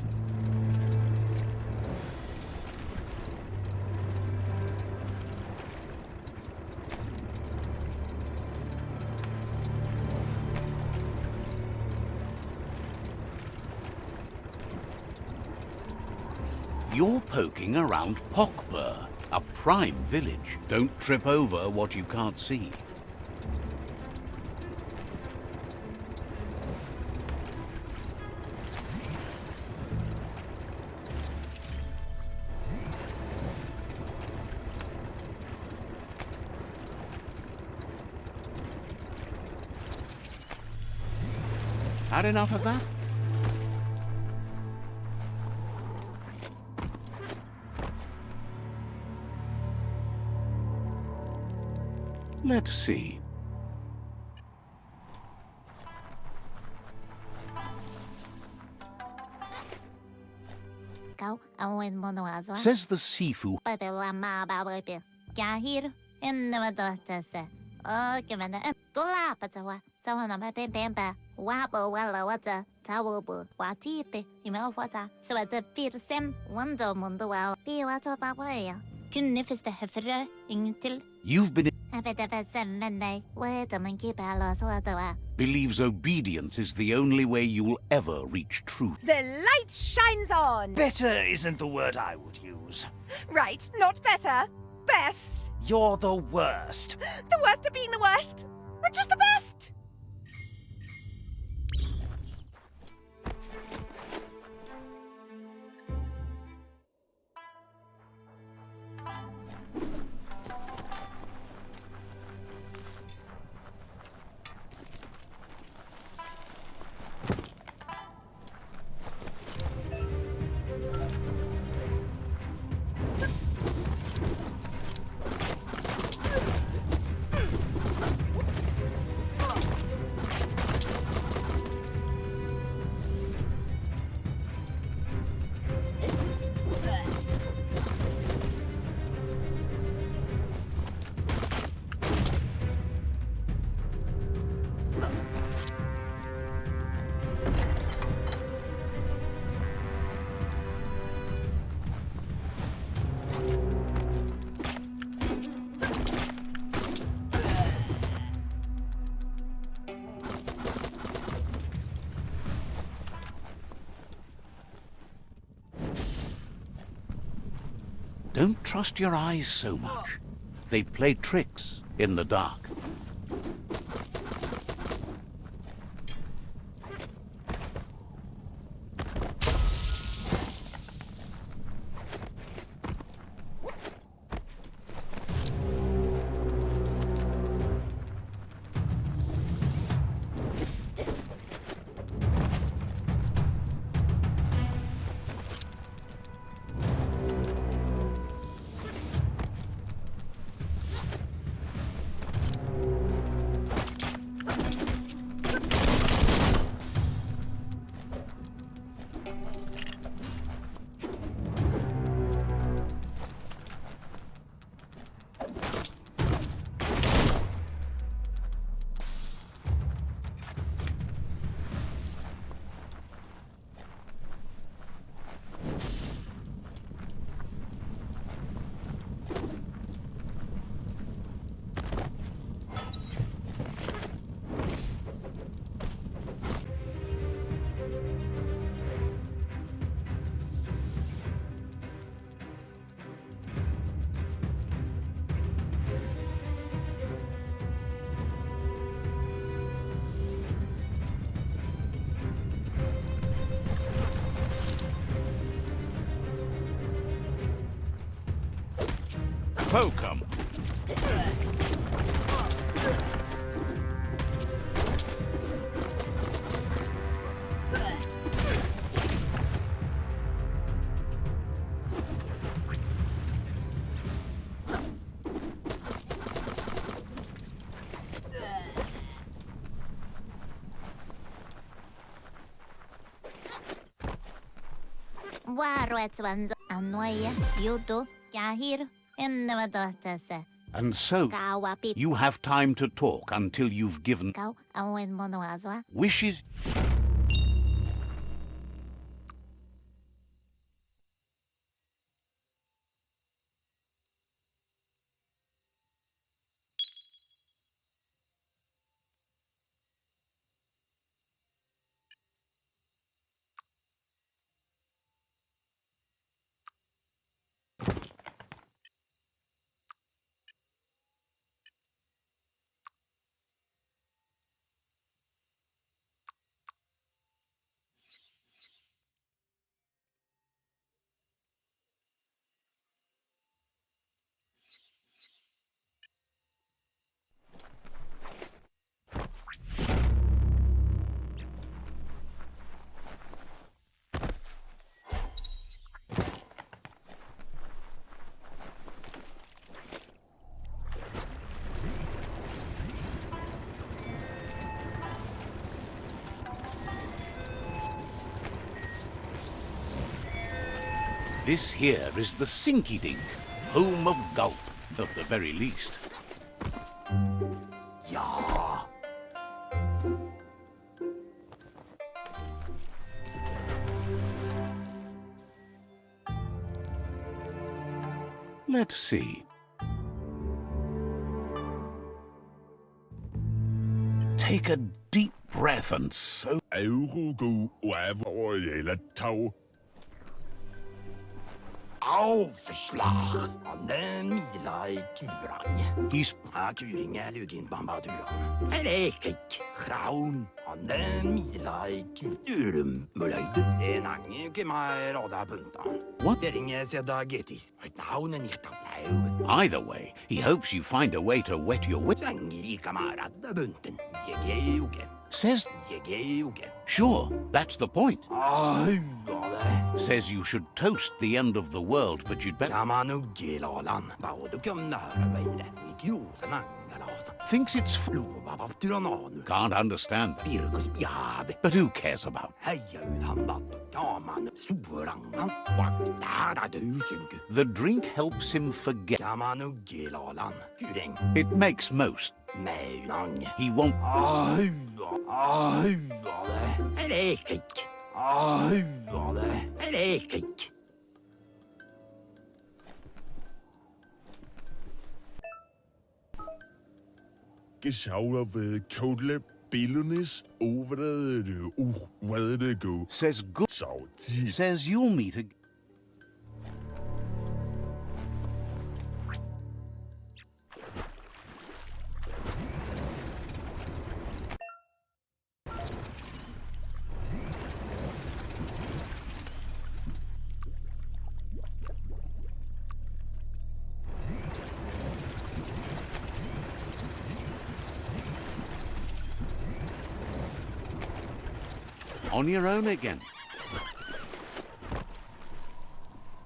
You're poking around Pockbur, a prime village. Don't trip over what you can't see. Had enough of that? Let's see. Kau awen mono azwa. Says the Sifu. Babela ma babel. Gahir in the dotase. Oh, given the gola patawa. Sawana ma pemba. Wabo wella wata. Tawobu. Watipe. Imelfata. So at the Pirsem. Wando mundo well. Piwato babaya. Kunnifis det hefre, ingentil. You've been believes obedience is the only way you'll ever reach truth. The light shines on! Better isn't the word I would use. Right, not better. Best. You're the worst. The worst of being the worst. We're just the best. Don't trust your eyes so much. They play tricks in the dark. Poke 'em. Waruetsvanzo. Anoia. Yudo. Gahir. In the dotase. And so, Kawa pip. you have time to talk until you've given Kau awen mono azwa. wishes. This here is the Sinky Dink, home of Gulp, at the very least. Ja. Let's see. Take a deep breath and so... Aufschlag an den Milai Kurang. He's... Kuringa lugin bambaduran. Elekik, graun an den Milai Kurum Muløyde. En ange gemar oda buntan. What? Deringe seda getis. Het naunen nicht ablau. Either way, he hopes you find a way to wet your wit. Angri kamarad bunten. Jege ugen. Says... Jege ugen. Sure, that's the point. Huade. Says you should toast the end of the world, but you'd better... Kamanu gelalan. Baudu kumnar veire. Mikrosen angalasan. Thinks it's... Lobabaturananu. Can't understand. Birgus biabe. But who cares about? Hejaudhandat. Kaman suurangan. Waktada dusunku. The drink helps him forget. Kamanu gelalan. Kureng. It makes most. Meunang. He won't... Ahuade. Elekik. Ahuade. Elekik. Geschaut kodle billunis over the where they go. Says good. So Says you'll meet a... On your own again.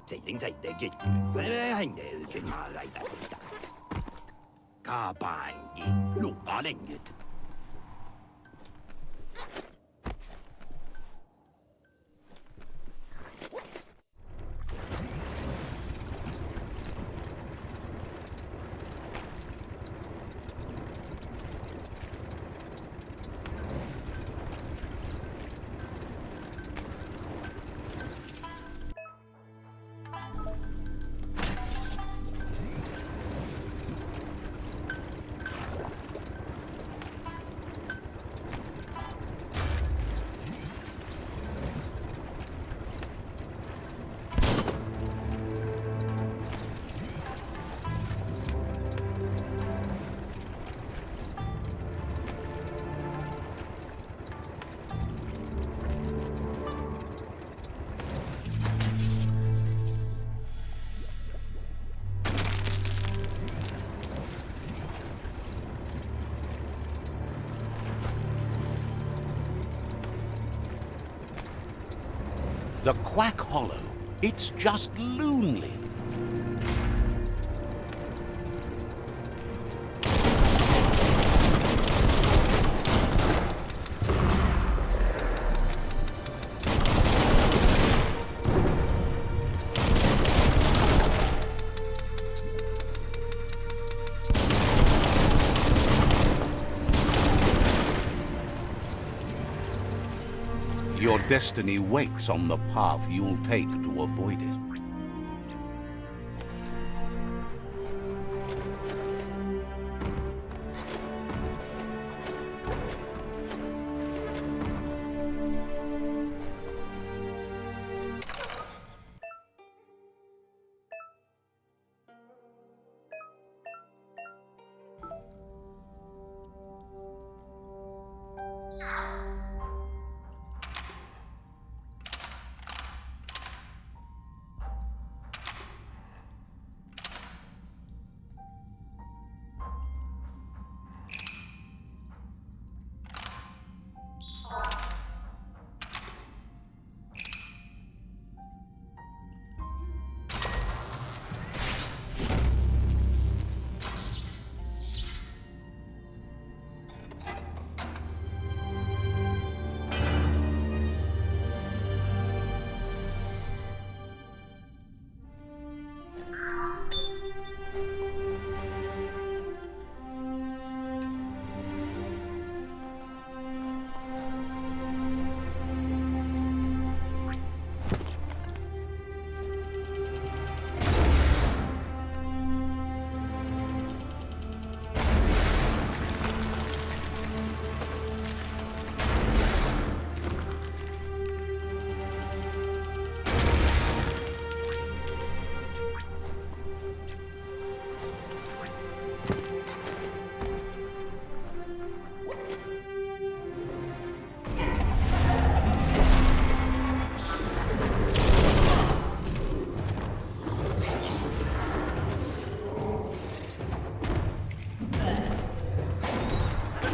Saying say the gig. Hang the kimar like that. Kabangi. Lupalinget. The Quack Hollow. It's just lonely. destiny waits on the path you'll take to avoid it.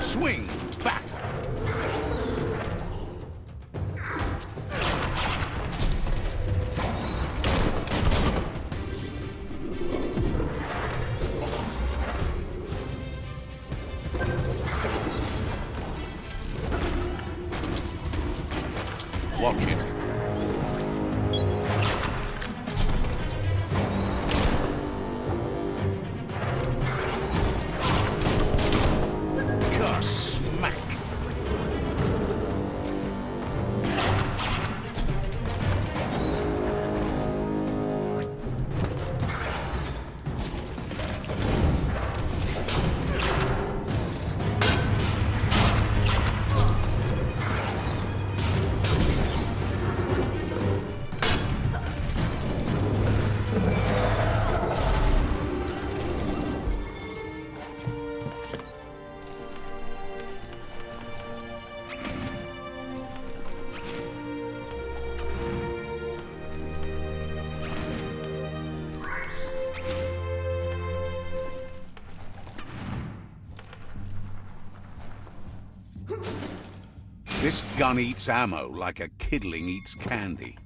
Swing, batter. Watch it. Smack. This gun eats ammo like a kidling eats candy.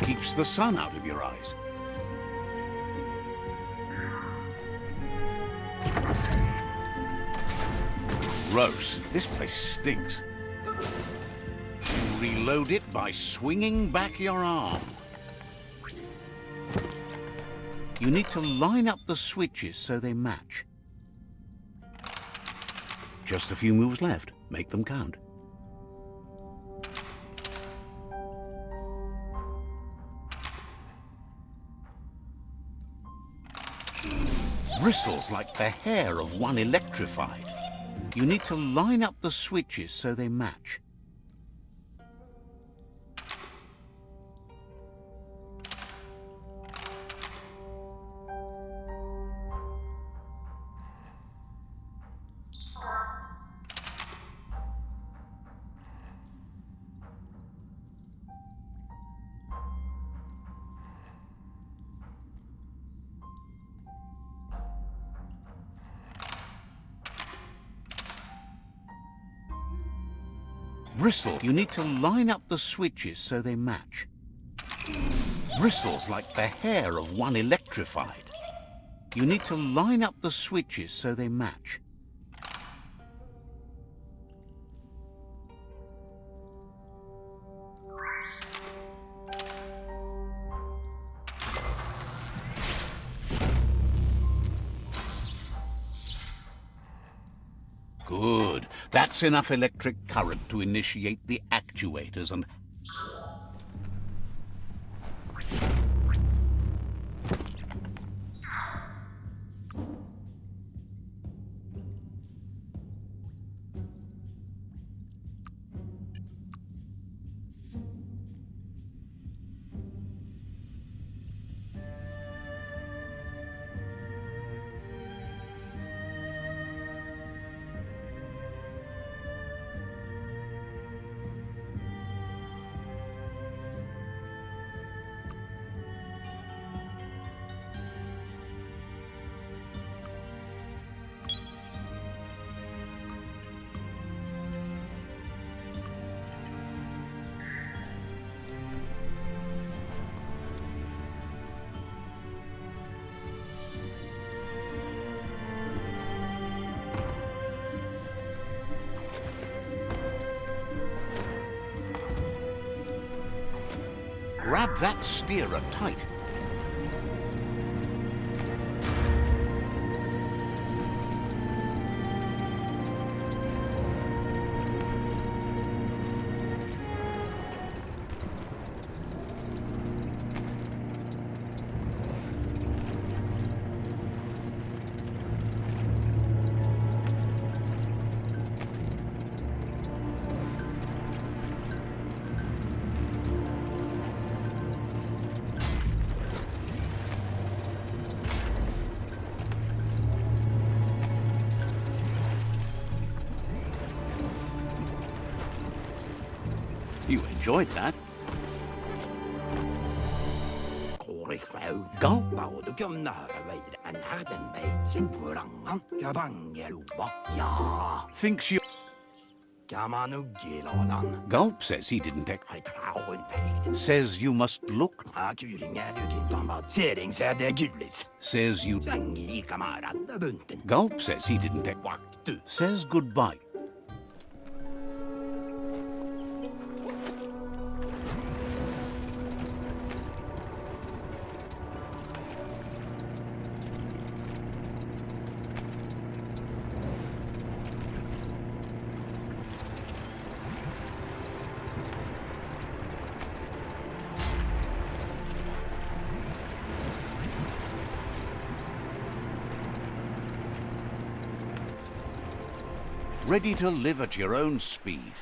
Keeps the sun out of your eyes. Gross. This place stinks. You reload it by swinging back your arm. You need to line up the switches so they match. Just a few moves left. Make them count. Bristles like the hair of one electrified. You need to line up the switches so they match. Bristle, you need to line up the switches so they match. Bristle's like the hair of one electrified. You need to line up the switches so they match. Good. That's enough electric current to initiate the actuators and... Grab that steerer tight. You enjoyed that. Gulp. Thinks you... Gulp says he didn't... Says you must look... Says you... Gulp says he didn't... Says goodbye. Ready to live at your own speed.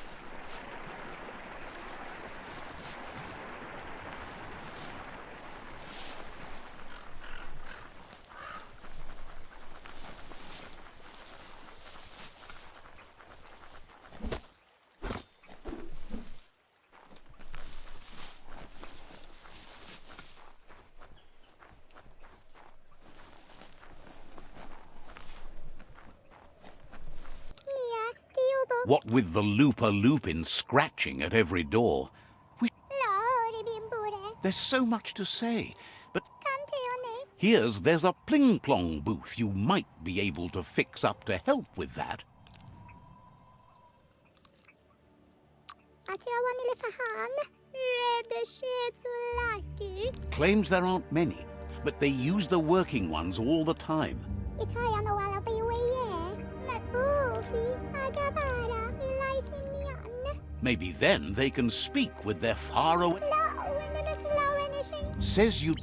What with the Looper-Loopin scratching at every door. There's so much to say, but there's a pling-plong booth you might be able to fix up to help with that. Claims there aren't many, but they use the working ones all the time. Maybe then they can speak with their faraway... Says you...